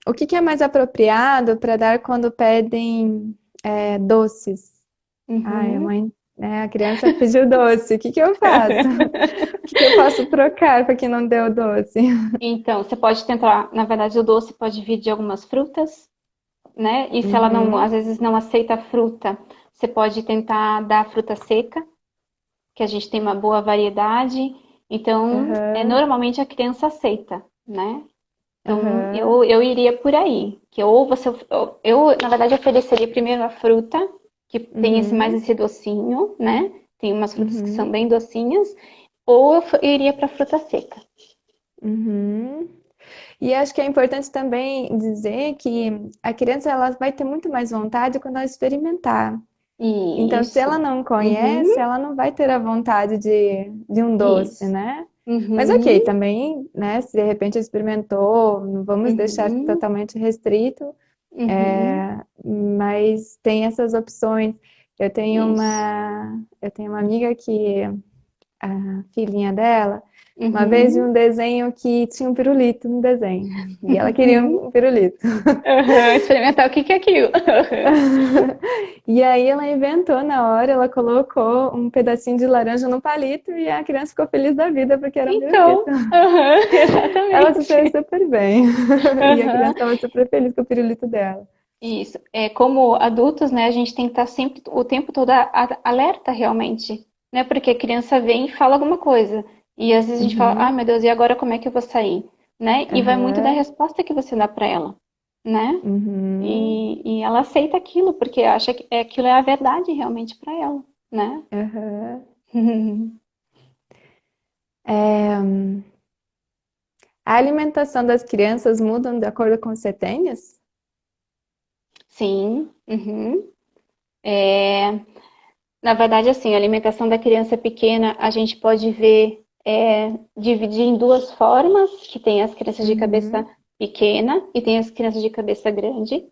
o que que é mais apropriado para dar quando pedem doces? Ai, a uhum. mãe, né, a criança pediu doce, o que que eu faço? O que que eu posso trocar para quem não deu doce? Então, você pode tentar, na verdade, o doce pode vir de algumas frutas, né? E se ela não, Uhum, às vezes não aceita a fruta, você pode tentar dar a fruta seca, que a gente tem uma boa variedade. Então, aham, normalmente a criança aceita, né? Então, aham, eu iria por aí, que ou você, na verdade, ofereceria primeiro a fruta, que tem mais uhum, esse docinho, né? Tem umas frutas que são uhum, bem docinhas, ou eu iria para fruta seca. uhum. E acho que é importante também dizer que a criança ela vai ter muito mais vontade quando ela experimentar. Então, se ela Isso. não Uhum, conhece, ela não vai ter a vontade de um doce, isso. né? Mas ok, Uhum, também, né? Se de repente experimentou, não vamos deixar uhum, totalmente restrito, uhum. mas tem essas opções. Isso. Eu tenho uma amiga que a filhinha dela, uma vez viu Uhum, um desenho que tinha um pirulito no desenho, e ela queria uhum. um pirulito. Experimentar o que que é aquilo. E aí ela inventou na hora, ela colocou um pedacinho de laranja no palito e a criança ficou feliz da vida porque era um pirulito. Então, Ela se saiu exatamente. super bem. E a criança Aham. estava super feliz com o pirulito dela. Isso. É, como adultos, né, a gente tem que estar sempre o tempo todo alerta realmente, né? Porque a criança vem e fala alguma coisa. E às vezes a gente fala, ah, Uhum, meu Deus, e agora como é que eu vou sair? Né? E vai muito da aham, resposta que você dá para ela, né? uhum, E ela aceita aquilo, porque acha que aquilo é a verdade realmente para ela, né? aham. É, a alimentação das crianças mudam de acordo com os setênios? Sim. Uhum. Na verdade, assim, a alimentação da criança pequena, a gente pode ver, dividir em duas formas, que tem as crianças de cabeça Uhum, pequena e tem as crianças de cabeça grande.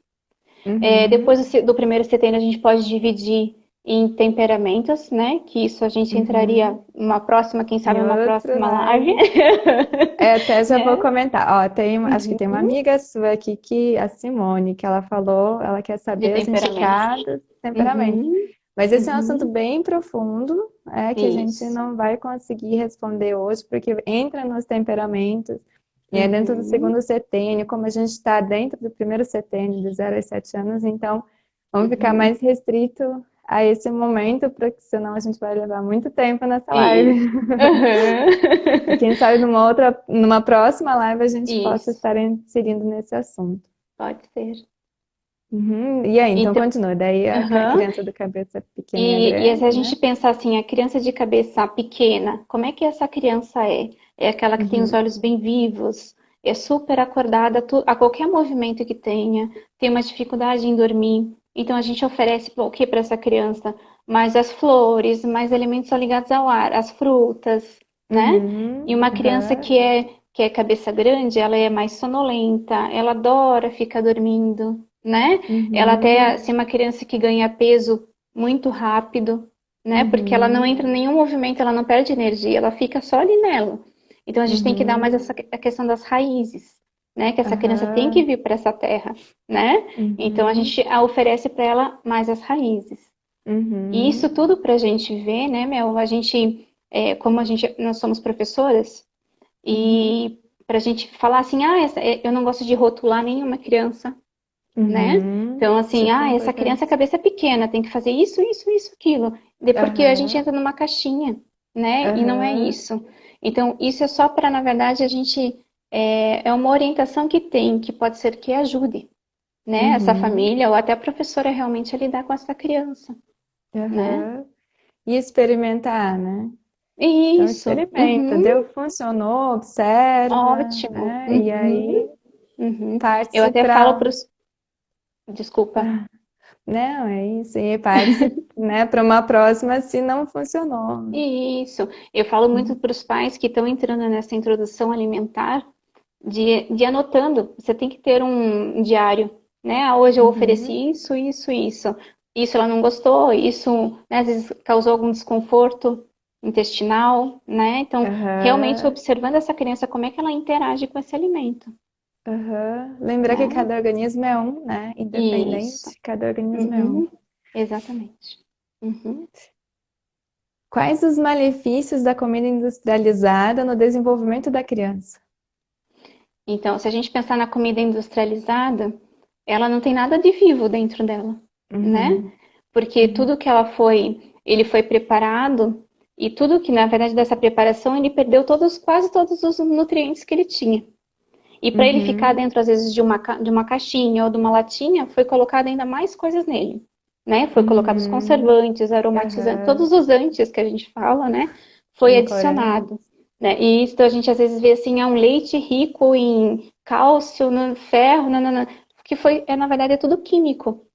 uhum, Depois do primeiro setênio, a gente pode dividir em temperamentos, né? Que isso a gente entraria uhum. uma próxima, quem sabe Em uma outra próxima live, live. Até já vou né? comentar. Ó, acho que tem uma Uhum. amiga sua aqui, a Simone, que ela falou, ela quer De saber os temperamentos. indicados de temperamento. Uhum. Mas esse é um assunto Uhum. bem profundo, que a gente Isso. não vai conseguir responder hoje, porque entra nos temperamentos, e é dentro do Uhum. segundo setênio, como a gente está dentro do primeiro setênio, de 0 a 7 anos, então vamos ficar Uhum. mais restrito a esse momento, porque senão a gente vai levar muito tempo nessa live. Isso. Uhum. E quem sabe numa próxima live a gente possa Isso. estar inserindo nesse assunto. Pode ser. Uhum. E aí, então Então, continua. Daí a aham. criança do cabeça pequena e a E se grande, a né? gente pensar assim, a criança de cabeça pequena, como é que essa criança é? É aquela que tem os Uhum. olhos bem vivos, é super acordada a qualquer movimento que tenha, tem uma dificuldade em dormir. Então a gente oferece o que para essa criança? Mais as flores, mais alimentos ligados ao ar, as frutas, né? E Uhum. uma criança Aham. que é cabeça grande, ela é mais sonolenta, ela adora ficar dormindo, né? Ela até, Uhum. se é uma criança que ganha peso muito rápido, né? Porque ela não Uhum. entra em nenhum movimento, ela não perde energia, ela fica só ali nela. Então a gente tem que dar mais Uhum. essa a questão das raízes, né? Que essa criança tem que Aham. vir para essa terra, né? Então a Uhum. gente oferece para ela mais as raízes. E isso Uhum. tudo para a gente ver, né, Mel? A gente, como nós somos professoras Uhum. e para a gente falar assim, eu não gosto de rotular nenhuma criança, né? Uhum. Então, assim, Super essa criança é importante. cabeça pequena, tem que fazer isso, isso, isso, aquilo. Porque a gente Aham. entra numa caixinha, né? E não é Aham. isso. Então, isso é só para, na verdade, a gente. É uma orientação que tem, que pode ser que ajude, né? Essa Uhum. família ou até a professora realmente a lidar com essa criança, né? Aham. E experimentar, né? Então Isso. experimenta, Uhum. deu, funcionou, observa, Ótimo. né? E Uhum. aí Uhum. Eu parte-se até falo para para os. Desculpa. Não, é isso. E prepare-se, né, para uma próxima se não funcionou. Isso. Eu falo muito para os pais que estão entrando nessa introdução alimentar de ir anotando. Você tem que ter um diário, né? Ah, hoje eu Uhum, ofereci isso, isso, isso. Isso ela não gostou, isso, né, às vezes causou algum desconforto intestinal, né? Então, realmente aham, observando essa criança, como é que ela interage com esse alimento, aham. Lembrar que né? cada organismo é um, né? Isso. Independente, cada organismo é um. Uhum. Exatamente. Uhum. Quais os malefícios da comida industrializada no desenvolvimento da criança? Então, se a gente pensar na comida industrializada, ela não tem nada de vivo dentro dela, né? Uhum, Porque uhum, tudo que ele foi preparado e tudo que, na verdade, dessa preparação, ele perdeu quase todos os nutrientes que ele tinha. E para ele ficar uhum, dentro, às vezes, de uma caixinha ou de uma latinha, foi colocado ainda mais coisas nele, né? Foi colocado os uhum, conservantes, aromatizantes, aham. todos os antes que a gente fala, né? Foi adicionado, Edulcorantes. né? E isso a gente às vezes vê assim, um leite rico em cálcio, ferro, nanana, que na verdade, é tudo químico.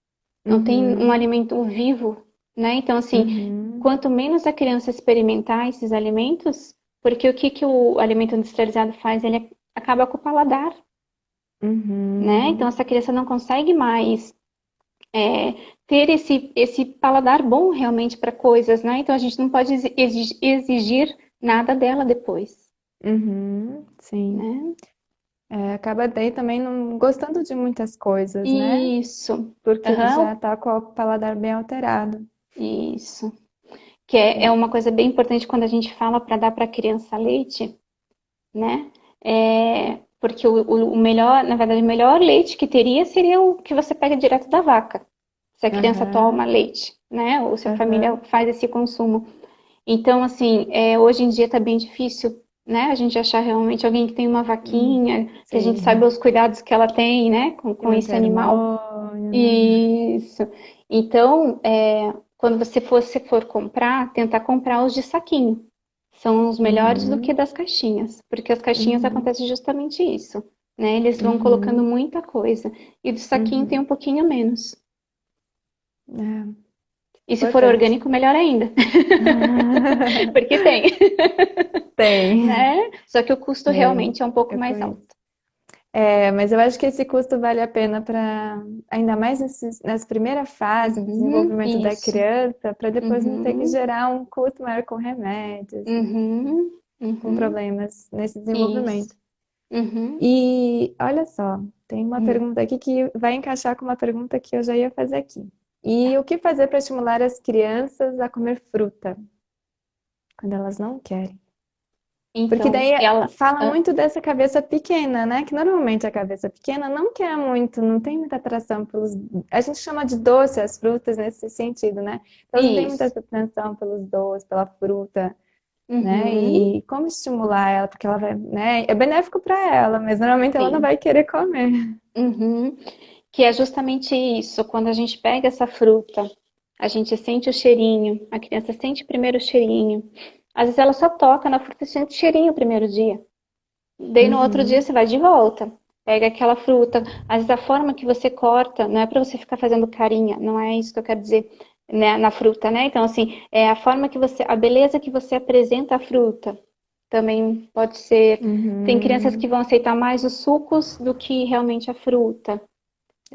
Não tem um Uhum, alimento vivo, né? Então, assim, uhum, quanto menos a criança experimentar esses alimentos, porque o que que o alimento industrializado faz? Ele acaba com o paladar, né? Então, uhum. essa criança não consegue mais é, ter esse paladar bom realmente para coisas, né? Então, a gente não pode exigir nada dela depois, Uhum, sim. né? É, acaba daí também não gostando de muitas coisas, né? Isso. Porque já Aham, tá com o paladar bem alterado. isso. Que é É. uma coisa bem importante quando a gente fala para dar para a criança leite, né? Porque o melhor, na verdade, o melhor leite que teria seria o que você pega direto da vaca. Se a criança toma Aham, leite, né? Ou se a família aham. faz esse consumo. Então, assim, hoje em dia está bem difícil, né? A gente achar realmente alguém que tem uma vaquinha, que a gente sabe Sim. os cuidados que ela tem, né? Que Com não esse tem animal. hormônio, né? Isso. Então, quando você for comprar, tentar comprar os de saquinho. São os melhores do que Uhum, das caixinhas, porque as caixinhas uhum, acontece justamente isso, né? Eles vão colocando uhum, muita coisa e do saquinho tem uhum. um pouquinho menos. É, E se for importante. orgânico, melhor ainda, porque tem, Tem. né? Só que o custo Tem. realmente é um pouco Eu mais conheço. alto. É, mas eu acho que esse custo vale a pena para, ainda mais nessa primeira fase do desenvolvimento da Isso. criança, para depois não ter que Uhum, gerar um custo maior com remédios, né? uhum, Com uhum, problemas nesse isso. desenvolvimento. Uhum, E olha só, tem uma uhum. pergunta aqui que vai encaixar com uma pergunta que eu já ia fazer aqui. E o que fazer para estimular as crianças a comer fruta quando elas não querem? Porque Então, daí ela. fala Ah, muito dessa cabeça pequena, né? Que normalmente a cabeça pequena não quer muito, não tem muita atração pelos. A gente chama de doce as frutas nesse sentido, né? Então não tem muita isso. atração pelos doces, pela fruta, né? Uhum. E como estimular ela? Porque ela vai, né? É benéfico para ela, mas normalmente ela não Sim. vai querer comer. Uhum. Que é justamente isso, quando a gente pega essa fruta, a gente sente o cheirinho, a criança sente primeiro o cheirinho. Às vezes ela só toca na fruta e sente o cheirinho o primeiro dia. Daí no outro dia Uhum, você vai de volta, pega aquela fruta. Às vezes a forma que você corta não é para você ficar fazendo carinha, não é isso que eu quero dizer, né, na fruta, né? Então, assim, é a forma que a beleza que você apresenta a fruta. Também pode ser. Tem crianças que uhum, vão aceitar mais os sucos do que realmente a fruta.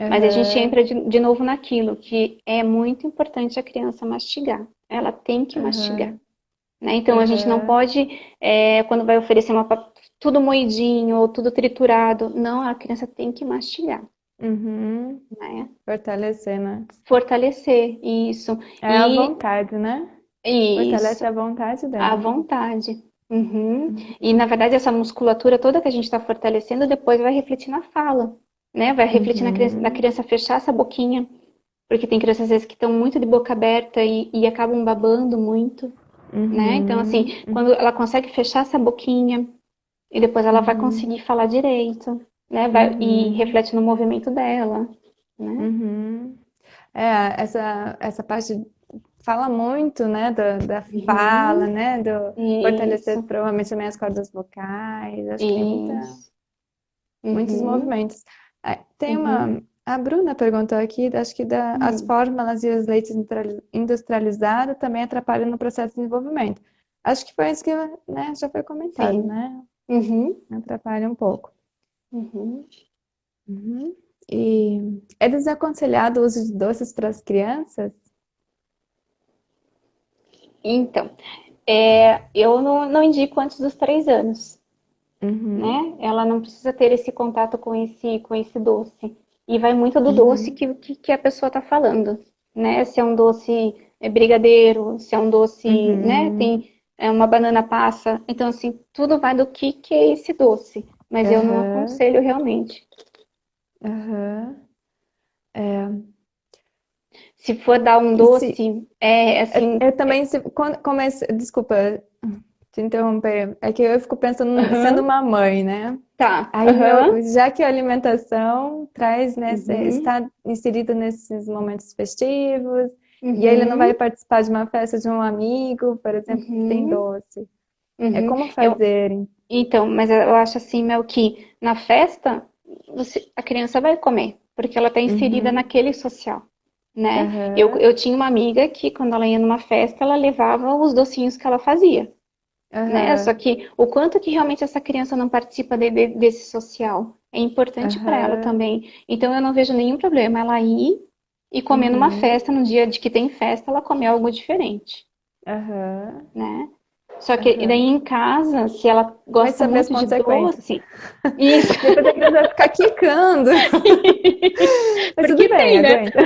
Mas a gente aham, entra de novo naquilo, que é muito importante a criança mastigar. Ela tem que mastigar. aham, Né? Então a gente não aham, pode, quando vai oferecer tudo moidinho ou tudo triturado. Não, a criança tem que mastigar. uhum. Né? Fortalecer, né? Fortalecer isso. É a E vontade, né? isso, Fortalece a vontade à dela. vontade. Uhum. E na Uhum. verdade essa musculatura toda que a gente está fortalecendo depois vai refletir na fala, né? Vai refletir na Uhum. criança fechar essa boquinha. Porque tem crianças às vezes que estão muito de boca aberta e acabam babando muito, né? Então, assim, Uhum. quando ela consegue fechar essa boquinha e depois ela vai Uhum. conseguir falar direito, né? E Uhum. reflete no movimento dela, né? Uhum. É, essa parte fala muito, né, da fala, Uhum. né, do fortalecer Isso, provavelmente também as cordas vocais. Acho que tem isso. muitos Uhum. movimentos. É, tem Uhum. A Bruna perguntou aqui, acho que as Hum, fórmulas e os leites industrializados também atrapalham no processo de desenvolvimento. Acho que foi isso que, né, já foi comentado, sim. né? Uhum, Atrapalha um pouco. uhum. Uhum. E é desaconselhado o uso de doces para as crianças? Então, eu não indico antes dos 3 anos, Uhum, né? Ela não precisa ter esse contato com esse doce. E vai muito do doce uhum, que a pessoa está falando, né? Se é um doce brigadeiro, se é um doce, né? uhum, Tem uma banana passa. Então, assim, tudo vai do que é esse doce. Mas eu não aham, aconselho realmente. aham. É. Se for dar um E se, doce, é assim. eu também, quando começa, desculpa te interromper, é que eu fico pensando, sendo Aham, uma mãe, né? tá. Aí, Aham. já que a alimentação traz, né, Uhum, está inserido nesses momentos festivos, e aí ele não vai uhum, participar de uma festa de um amigo, por exemplo, que tem uhum, doce. É uhum. como fazer? Então, mas eu acho assim, Mel, que na festa a criança vai comer, porque ela está inserida Uhum, naquele social, né? aham, Eu tinha uma amiga que, quando ela ia numa festa, ela levava os docinhos que ela fazia, né? Só aham, que o quanto que realmente essa criança não participa desse social é importante para ela aham, também. Então, eu não vejo nenhum problema ela ir e comer numa uhum, festa, no dia de que tem festa, ela comer algo diferente, aham, né? Só que e daí aham. em casa, se ela Mas gosta saber as muito de consequências. doce, isso, Depois a criança vai ficar quicando. Mas tudo porque bem, tem, né? aguenta.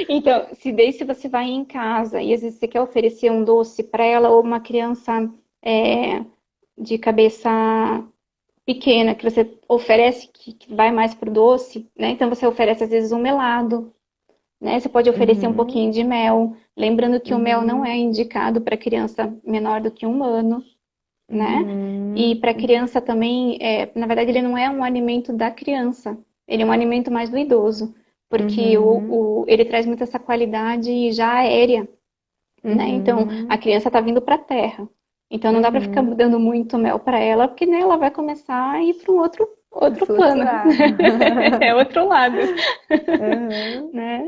Então, se você vai em casa e às vezes você quer oferecer um doce para ela ou uma criança é, de cabeça pequena que você oferece que vai mais pro doce, né? Então você oferece às vezes um melado, né? Você pode oferecer um Uhum, pouquinho de mel, lembrando que o mel não é uhum, indicado para criança menor do que 1 ano, né? E uhum, para criança também, na verdade, ele não é um alimento da criança, ele é um alimento mais do idoso, porque uhum, ele traz muito essa qualidade já aérea, né? Então, a uhum, criança está vindo para a terra. Então, não dá para ficar uhum. dando muito mel para ela, porque né, ela vai começar a ir para um outro plano, Flutuar. é outro lado, Uhum. né?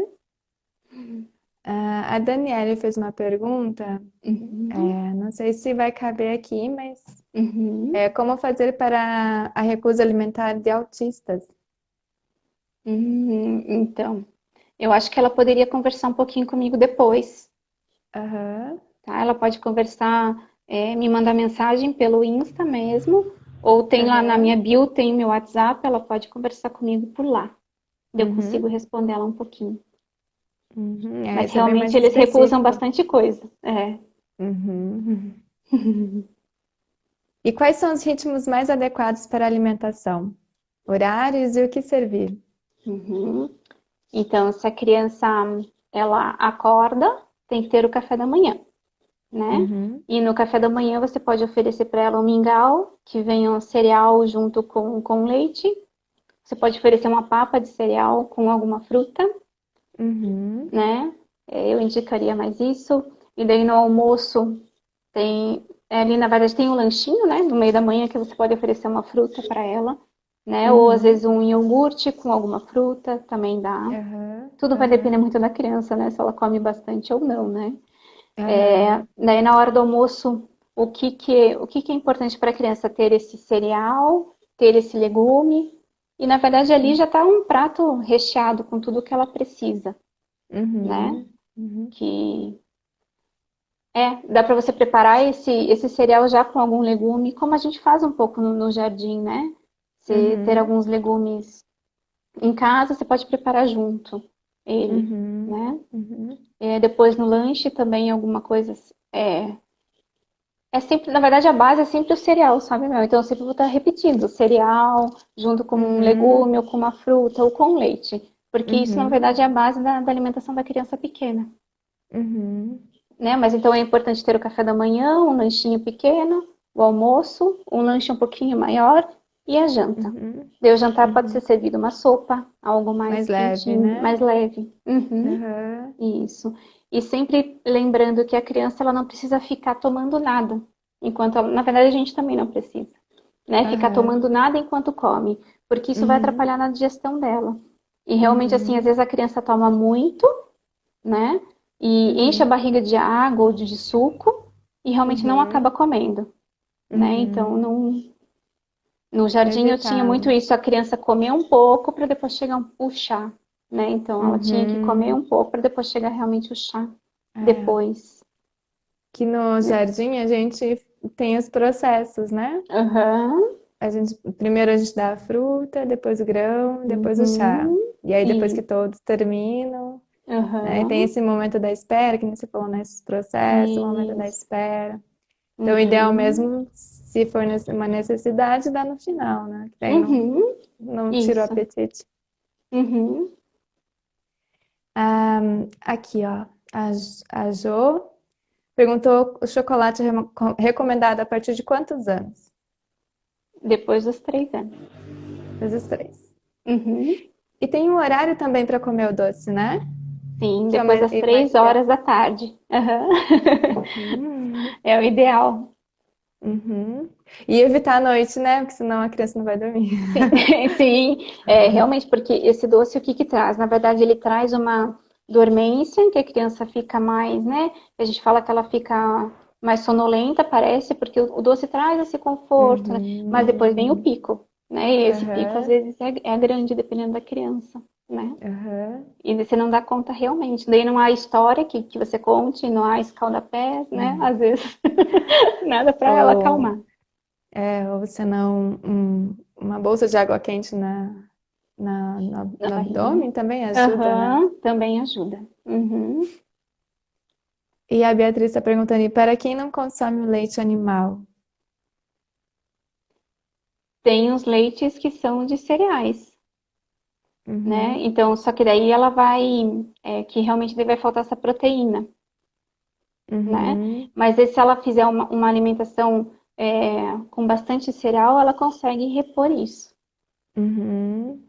A Daniele fez uma pergunta, Uhum, não sei se vai caber aqui, mas uhum, como fazer para a recusa alimentar de autistas? Então, eu acho que ela poderia conversar um pouquinho comigo depois, Aham, tá? Ela pode conversar, me mandar mensagem pelo Insta mesmo, ou tem lá na minha aham, bio, tem meu WhatsApp, ela pode conversar comigo por lá. Eu uhum, consigo responder ela um pouquinho. uhum. Mas Isso é bem realmente mais eles recusam específico. bastante coisa. É. Uhum. E quais são os ritmos mais adequados para a alimentação? Horários e o que servir? Uhum. Então, se a criança ela acorda, tem que ter o café da manhã, né? Uhum, E no café da manhã você pode oferecer para ela um mingau, que venha um cereal junto com leite. Você pode oferecer uma papa de cereal com alguma fruta, uhum, né? Eu indicaria mais isso. E daí no almoço tem ali na verdade tem um lanchinho, né? No meio da manhã que você pode oferecer uma fruta para ela, né? Ou às uhum, vezes um iogurte com alguma fruta também dá. aham, Tudo vai depender aham, muito da criança, né? Se ela come bastante ou não, né? aham, Daí na hora do almoço, o que é importante para a criança ter esse cereal, ter esse legume, e na verdade ali já está um prato recheado com tudo que ela precisa, né? uhum, uhum, Que dá para você preparar esse cereal já com algum legume, como a gente faz um pouco no jardim, né? Você ter uhum, alguns legumes em casa, você pode preparar junto ele, uhum, né? uhum, Depois no lanche também alguma coisa. É, é sempre, na verdade, a base é sempre o cereal, sabe, Mel? Então eu sempre vou estar repetindo, o cereal, junto com um uhum, legume, ou com uma fruta, ou com leite. Porque isso, na uhum, verdade, é a base da alimentação da criança pequena. uhum, Né? Mas então é importante ter o café da manhã, um lanchinho pequeno, o almoço, um lanche um pouquinho maior e a janta. uhum, Daí o jantar pode ser uhum. servido uma sopa, algo Mais mais leve, quentinho, né? mais leve. Uhum, Aham, isso. E sempre lembrando que a criança ela não precisa ficar tomando nada, enquanto na verdade a gente também não precisa. né? Ficar Aham. tomando nada enquanto come, porque isso vai Uhum. atrapalhar na digestão dela. E realmente, assim, às Uhum. vezes a criança toma muito, né? E enche a Uhum. barriga de água ou de suco e realmente não acaba Uhum. comendo, né? Então, Uhum. no jardim eu tinha muito Evitar. isso, a criança comer um pouco para depois chegar o chá, né? Então, ela tinha que comer Uhum. um pouco para depois chegar realmente o chá É. depois, Que no né? jardim a gente tem os processos, né? Aham. Primeiro a gente dá a fruta, depois o grão, depois o chá. Uhum. E aí depois que E, todos terminam, né? Tem aham. esse momento da espera, que nem você falou, né? Esse processo, o momento da Isso. espera. Então, o ideal Uhum. mesmo, se for uma necessidade, dá no final, né? Que daí Uhum. não tira o Isso. apetite. Uhum. Ah, aqui, ó. A Jo perguntou o chocolate recomendado a partir de quantos anos? Depois dos 3 anos. Vezes três. Uhum. E tem um horário também para comer o doce, né? Sim, Que é o depois mais, das é mais três ideal. horas da tarde. Aham. Uhum, É o ideal. uhum. E evitar a noite, né? Porque senão a criança não vai dormir. Sim, sim, realmente, porque esse doce o que que traz? Na verdade, ele traz uma dormência, que a criança fica mais, né? A gente fala que ela fica mais sonolenta, parece, porque o doce traz esse conforto, né? Mas Uhum, depois vem o pico, né? E esse pico, às aham, vezes, é grande, dependendo da criança, né? aham. E você não dá conta realmente. Daí não há história que você conte, não há escalda-pés, né? Uhum. Às vezes, nada para ela Ou, acalmar. ou senão uma bolsa de água quente Na no barriguinha. abdômen também ajuda, né? Aham, também ajuda. Uhum. E a Beatriz está perguntando, e para quem não consome leite animal? Tem os leites que são de cereais, né? Uhum, Então, só que daí ela vai, que realmente daí vai faltar essa proteína, né? uhum, Mas se ela fizer uma alimentação com bastante cereal, ela consegue repor isso. uhum.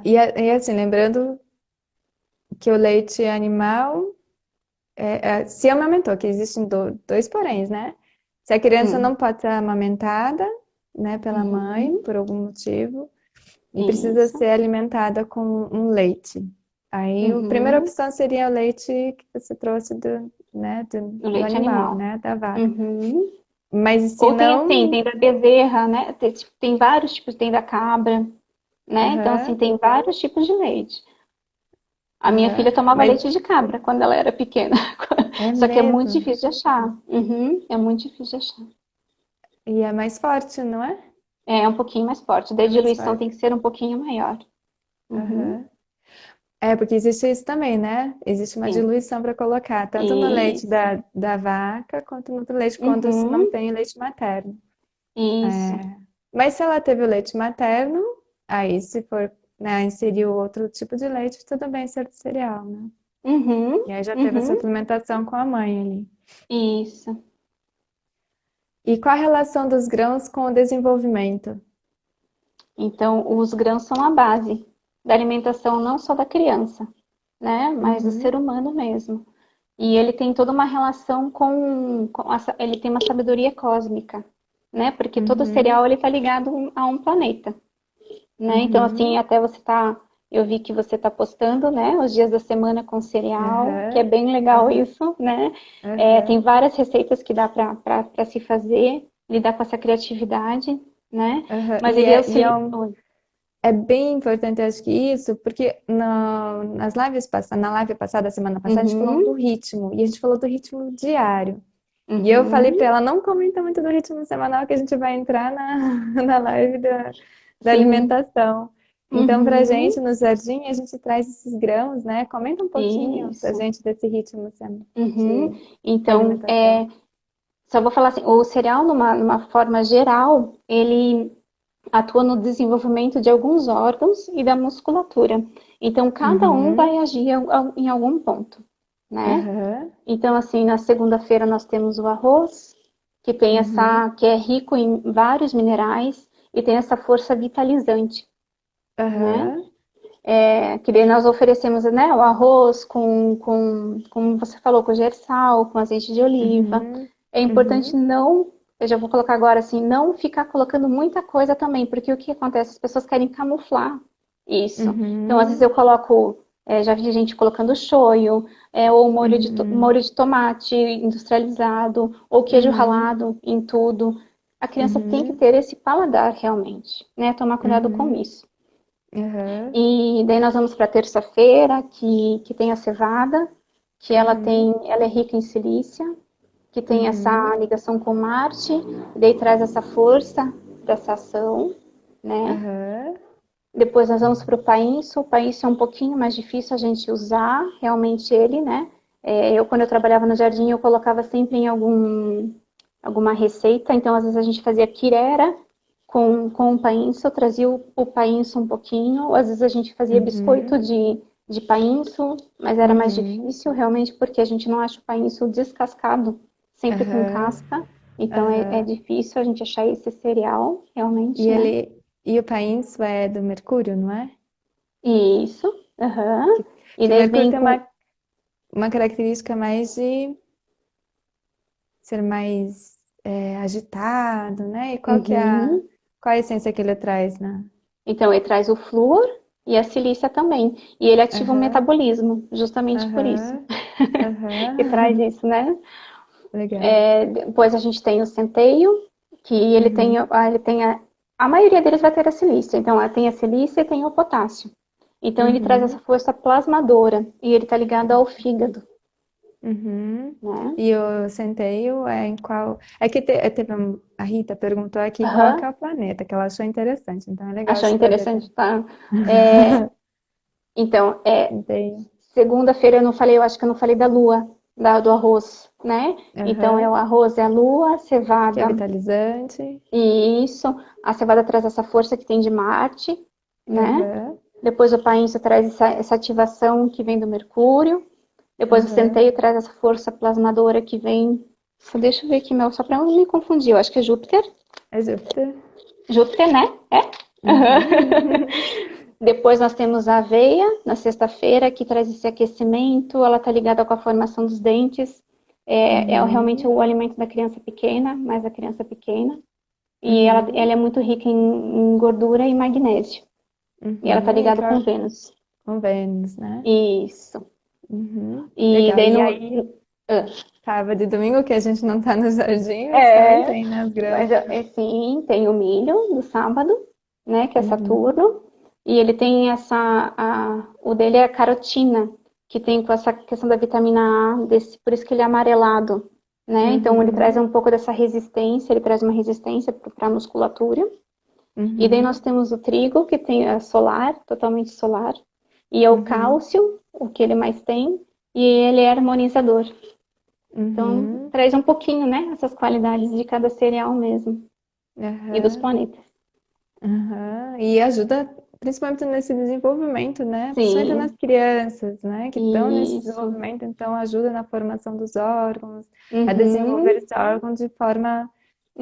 E assim, lembrando que o leite animal, se amamentou, que existem dois poréns, né? Se a criança Hum. não pode ser amamentada, né, pela mãe, Uhum. por algum motivo, e precisa Isso. ser alimentada com um leite. Aí a primeira Uhum. opção seria o leite que você trouxe né, O do leite animal, animal. né, da vaca. Uhum. Mas se Ou tem assim, não, tem da bezerra, né? Tem vários tipos, tem da cabra, né? Então, assim, aham, tem vários tipos de leite. A minha aham, filha tomava mas leite de cabra quando ela era pequena. é Só que é muito mesmo. difícil de achar. Uhum, é muito difícil de achar. E é mais forte, não é? É um pouquinho mais forte. Da É mais diluição forte. tem que ser um pouquinho maior. Uhum, Aham. É, porque existe isso também, né? Existe uma sim. diluição para colocar, tanto no leite Isso. da vaca, quanto no leite quando se não Uhum, tem leite materno. isso. É. Mas se ela teve o leite materno, aí se for, né, inserir outro tipo de leite, tudo bem ser de cereal, né? Uhum, E aí já teve a uhum, suplementação com a mãe ali. isso. E qual a relação dos grãos com o desenvolvimento? Então, os grãos são a base da alimentação não só da criança, né? Mas do ser Uhum, humano mesmo. E ele tem toda uma relação ele tem uma sabedoria cósmica, né? Porque todo uhum, cereal ele está ligado a um planeta, né? Então assim, uhum, até eu vi que você está postando, né? Os dias da semana com cereal, que é aham, bem legal aham, isso, né? Tem aham, várias receitas que dá para se fazer, lidar com essa criatividade, né? aham. Mas ele auxilia. É bem importante, acho que isso, porque na live passada, semana passada, a gente falou do Uhum, ritmo, e a gente falou do ritmo diário. E eu falei uhum, para ela, não comenta muito do ritmo semanal, que a gente vai entrar na live da sim, alimentação. Então, pra uhum, gente, no jardim, a gente traz esses grãos, né? Comenta um pouquinho pra isso. gente desse ritmo Uhum. de Então, alimentação. só vou falar assim, o cereal, numa forma geral, ele atua no desenvolvimento de alguns órgãos e da musculatura. Então, cada um Uhum, vai agir em algum ponto, né? aham, Então, assim, na segunda-feira nós temos o arroz, uhum, que é rico em vários minerais e tem essa força vitalizante, né? aham, Que daí nós oferecemos, né, o arroz como você falou, com gerçal, com azeite de oliva. uhum, É importante Uhum. não, eu já vou colocar agora assim, não ficar colocando muita coisa também, porque o que acontece? As pessoas querem camuflar isso. Então, às vezes eu Uhum. coloco, já vi gente colocando shoyu, ou Uhum. molho de tomate industrializado, ou queijo Uhum. ralado em tudo. A criança tem que Uhum. ter esse paladar realmente, né? Tomar cuidado com Uhum. isso. Uhum. E daí nós vamos para terça-feira, que tem a cevada, que Uhum. ela é rica em silícia, que tem essa Uhum. ligação com Marte, e daí traz essa força dessa ação, né? Uhum. Depois nós vamos para o painço. O painço é um pouquinho mais difícil a gente usar, realmente ele, né? Quando eu trabalhava no jardim, eu colocava sempre em alguma receita. Então, às vezes a gente fazia quirera com o painço, trazia o painço um pouquinho. Ou, às vezes a gente fazia biscoito Uhum. de painço, mas era mais Uhum. difícil, realmente, porque a gente não acha o painço descascado, sempre com Uhum. casca. Então, é Uhum. difícil a gente achar esse cereal, E realmente, né? ele e o país é do Mercúrio, não é? Isso, aham. E Que o daí Mercúrio vem tem com. uma característica mais de ser mais agitado, né? E Uhum. qual a essência que ele traz, né? Então, ele traz o flúor e a silícia também. E ele ativa o Aham, metabolismo, justamente por isso. aham, Que traz aham. isso, né? Legal. Depois a gente tem o centeio, que Uhum, ele tem a maioria deles vai ter a silícia. Então, tem a silícia e tem o potássio. Então, ele traz essa uhum, força plasmadora e ele está ligado ao fígado, uhum. né? E o centeio é em qual? É que a Rita perguntou aqui qual que Aham. é o planeta, que ela achou interessante. Então é legal Achou saber interessante, também. tá? É, então, Centeio. segunda-feira eu não falei, eu acho que eu não falei da lua, do arroz, né? Então é Aham. o arroz, é a lua, Que é cevada, vitalizante. e isso, a cevada traz essa força que tem de Marte, né? Aham, Depois o painço traz essa ativação que vem do Mercúrio. Depois o aham. centeio traz essa força plasmadora que vem. Deixa eu ver aqui, meu, só para não me confundir, eu acho que é Júpiter. É Júpiter. Júpiter, né? É? Uhum. Depois nós temos a aveia, na sexta-feira, que traz esse aquecimento, ela está ligada com a formação dos dentes. Realmente Uhum. o alimento da criança pequena, mais a criança pequena. E ela Uhum. é muito rica em gordura e magnésio. E ela está Uhum. ligada com Vênus. Com Vênus, né? Isso. Uhum. E Legal. daí E no. aí, ah, sábado e domingo, que a gente não tá no jardim, mas também É, tem, né, as mas gramas. sim, tem o milho do sábado, né, que é Uhum. Saturno, e ele tem o dele é a carotina, que tem com essa questão da vitamina A, por isso que ele é amarelado, né, então ele traz Uhum. um pouco dessa resistência, ele traz uma resistência para a musculatura, e daí nós Uhum. temos o trigo, que tem a solar, totalmente solar, e é o Uhum. cálcio, o que ele mais tem, e ele é harmonizador. Então, Uhum. traz um pouquinho, né, essas qualidades de cada cereal mesmo. E dos Aham. planetas. Aham. E ajuda principalmente nesse desenvolvimento, né? Principalmente nas Sim, crianças, né? Que estão nesse isso. desenvolvimento, então ajuda na formação dos órgãos, a desenvolver Uhum, esse órgão de forma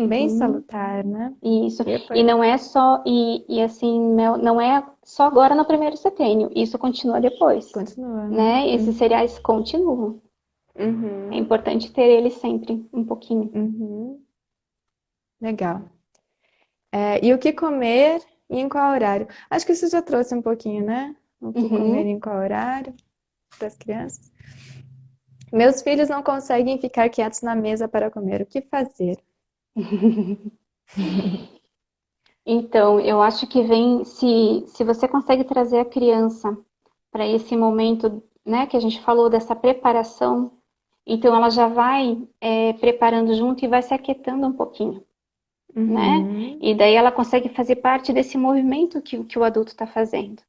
bem uhum, salutar, né? isso. E E depois não é só, e assim, não é só agora no primeiro setênio, isso continua depois, continua, né? né? Esses cereais continuam. É Uhum. importante ter eles sempre, um pouquinho. Uhum. Legal. E o que comer e em qual horário? Acho que isso já trouxe um pouquinho, né? O que comer e Uhum. em qual horário para as crianças. Meus filhos não conseguem ficar quietos na mesa para comer. O que fazer? Então, eu acho que vem, se você consegue trazer a criança para esse momento, né, que a gente falou dessa preparação, então ela já vai preparando junto e vai se aquietando um pouquinho, né? Uhum. E daí ela consegue fazer parte desse movimento que o adulto está fazendo,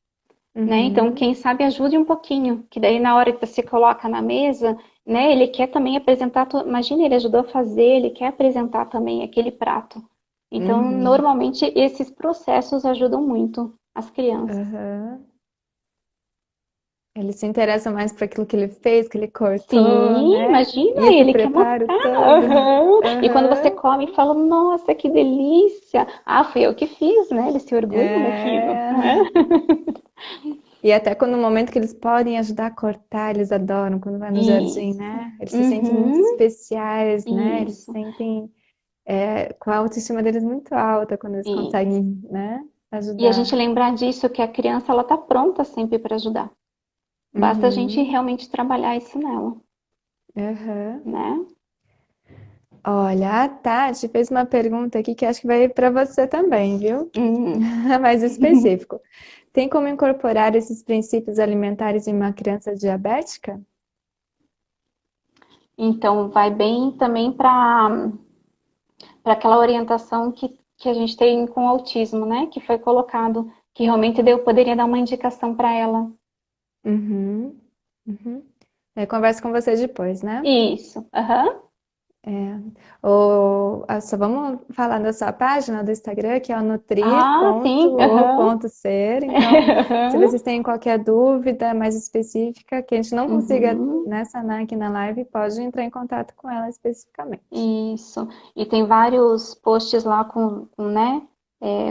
né? Então, Uhum. quem sabe ajude um pouquinho, que daí na hora que você coloca na mesa, né, ele quer também apresentar, imagina, ele ajudou a fazer, ele quer apresentar também aquele prato. Então, Uhum. normalmente esses processos ajudam muito as crianças. Aham. Ele se interessa mais por aquilo que ele fez, que ele cortou, Sim, né? E imagina, esse ele quer preparo mostrar. todo. Aham. E quando você Aham. come, fala, nossa, que delícia. Ah, fui eu que fiz, né? Ele se orgulha daquilo. É. Né? E até quando no momento que eles podem ajudar a cortar, eles adoram quando vai no jardim, Isso. né? Eles se sentem muito Uhum. especiais, né? Eles se Isso. sentem com a autoestima deles muito alta quando eles Isso. conseguem, né, E a gente ajudar. lembrar disso, que a criança ela tá pronta sempre para ajudar. Basta a gente Uhum, realmente trabalhar isso nela, aham. né? Olha, a Tati fez uma pergunta aqui que acho que vai para você também, viu? Hum. Mais específico. Tem como incorporar esses princípios alimentares em uma criança diabética? Então, vai bem também para aquela orientação que a gente tem com o autismo, né? Que foi colocado, que realmente eu poderia dar uma indicação para ela. Uhum, uhum. Converso com você depois, né? Isso. Aham. Só vamos falar da sua página do Instagram, que é o Ah, sim. Aham. nutrir.o.ser. Então, se Aham. vocês têm qualquer dúvida mais específica, que a gente não consiga Uhum. sanar aqui na live, pode entrar em contato com ela especificamente. Isso. E tem vários posts lá né,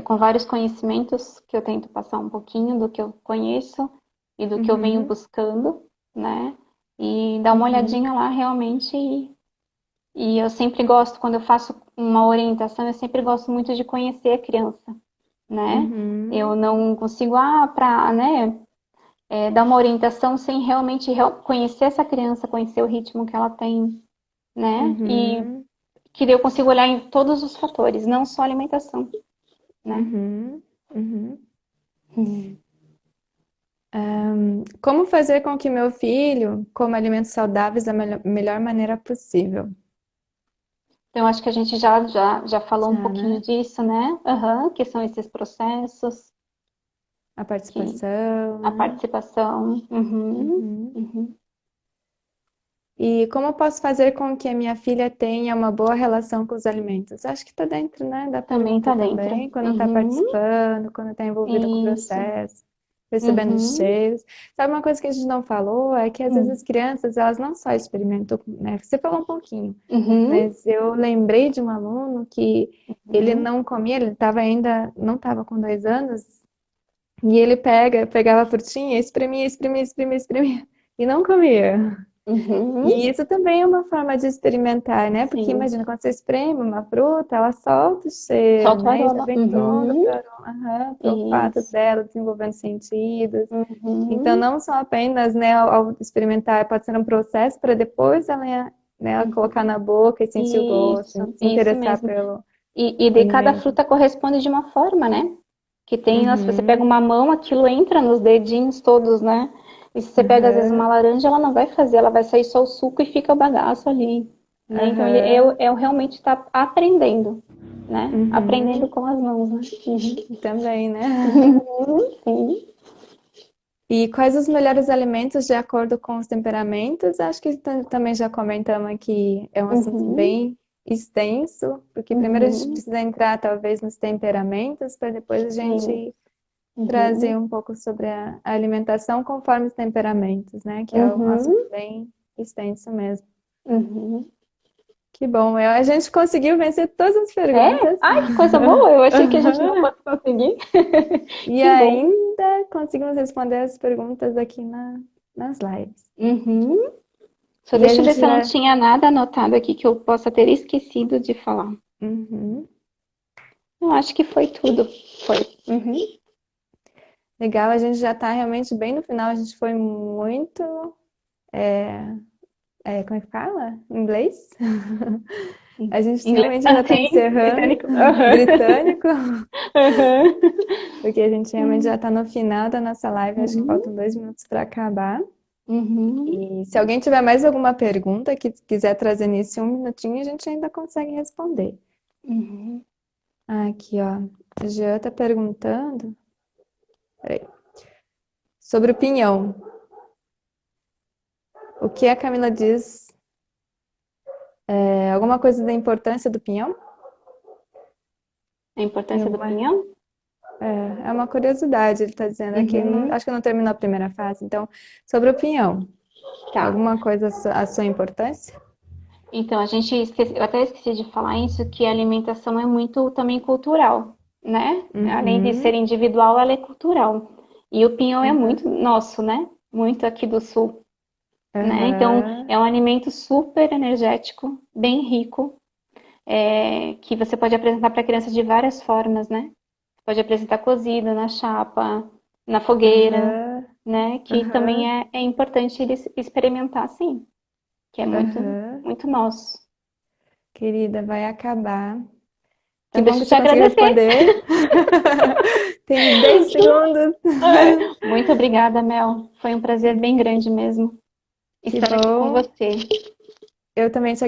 com vários conhecimentos que eu tento passar um pouquinho do que eu conheço e do que eu venho Uhum, buscando, né? E dar uma uhum, olhadinha lá realmente. E eu sempre gosto, quando eu faço uma orientação, eu sempre gosto muito de conhecer a criança, né? Eu uhum, não consigo, né, dar uma orientação sem realmente conhecer essa criança, conhecer o ritmo que ela tem, né? E uhum, que daí eu consigo olhar em todos os fatores, não só a alimentação, né? uhum, uhum. Hum. Como fazer com que meu filho coma alimentos saudáveis da melhor maneira possível? Então, acho que a gente já falou um Já, pouquinho né? disso, né? Aham, que são esses processos, A que participação, a né? participação. Uhum, Uhum. uhum. E como eu posso fazer com que a minha filha tenha uma boa relação com os alimentos? Acho que está dentro, né, da Também pergunta tá dentro. também, quando está Uhum, participando, quando está envolvida com o isso. processo, percebendo os Uhum, cheiros. Sabe uma coisa que a gente não falou? É que às vezes as uhum, crianças, elas não só experimentam, né? Você falou um pouquinho, uhum, mas eu lembrei de um aluno que ele uhum, não comia, ele estava ainda, não estava com 2 anos, e ele pegava a frutinha, espremia, espremia, espremia, espremia, e não comia. uhum. E isso também é uma forma de experimentar, né? Porque Sim. imagina, quando você espreme uma fruta, ela solta o cheiro, Solta o né? E já aroma. vem todo Uhum, pro olfato isso. dela, desenvolvendo sentidos. Então, Uhum, não só apenas, né, ao experimentar, pode ser um processo para depois ela, né, ela colocar uhum. na boca e sentir o gosto, se Isso interessar mesmo. pelo E de cada alimento. fruta corresponde de uma forma, né? Que tem, se você pega Uhum, uma mão, aquilo entra nos dedinhos todos, né? E se você pega, às vezes, uma aham, laranja, ela não vai fazer, ela vai sair só o suco e fica o bagaço ali, né? Então, ele aham, realmente está aprendendo, né? Aprendendo uhum, com as mãos, né? também, né? Uhum. Sim. E quais os melhores alimentos de acordo com os temperamentos? Acho que também já comentamos aqui, é um assunto Uhum. bem extenso, porque primeiro a gente Uhum. precisa entrar talvez nos temperamentos, para depois a Sim. gente Uhum. trazer um pouco sobre a alimentação conforme os temperamentos, né? Que é um assunto Uhum. bem extenso mesmo. Uhum. Que bom, a gente conseguiu vencer todas as É? perguntas. Ai, que coisa boa! Eu achei que a gente não fosse conseguir. E Que bom. ainda conseguimos responder as perguntas aqui nas lives. Uhum. Só E a deixa eu ver gente se eu não já. tinha nada anotado aqui que eu possa ter esquecido de falar. Uhum. Eu acho que foi tudo. Foi. Uhum. Legal, a gente já está realmente bem no final, a gente foi muito. Como é que fala? Em inglês? A gente Inglês? realmente já Ah, está sim. encerrando. Britânico. Aham. Britânico, Aham. porque a gente realmente já está no final da nossa live, acho que Uhum. faltam 2 minutos para acabar. Uhum. E se alguém tiver mais alguma pergunta que quiser trazer nesse 1 minutinho, a gente ainda consegue responder. Uhum. Aqui, ó. A Jean está perguntando. Peraí. Sobre o pinhão. O que a Camila diz? Alguma coisa da importância do pinhão? A Tem importância do alguma. pinhão? É uma curiosidade, ele está dizendo aqui. Uhum. Acho que não terminou a primeira fase. Então, sobre o pinhão. Tá. Alguma coisa a sua importância? Então, eu até esqueci de falar isso, que a alimentação é muito também cultural, né? Além de ser Uhum, individual, ela é cultural. E o pinhão é Aham. muito nosso, né? Muito aqui do sul, né? Então, Aham. é um alimento super energético, bem rico, que você pode apresentar para crianças de várias formas, né? Pode apresentar cozido, na chapa, na fogueira, Aham. né? Que também Aham. é importante eles experimentar, sim, que é muito, Aham. muito nosso. Querida, vai acabar. Que Que bom deixa que eu te você conseguiu agradecer. responder. Tem 10 segundos. Muito obrigada, Mel. Foi um prazer bem grande mesmo Que estar aqui com bom. você. Eu também te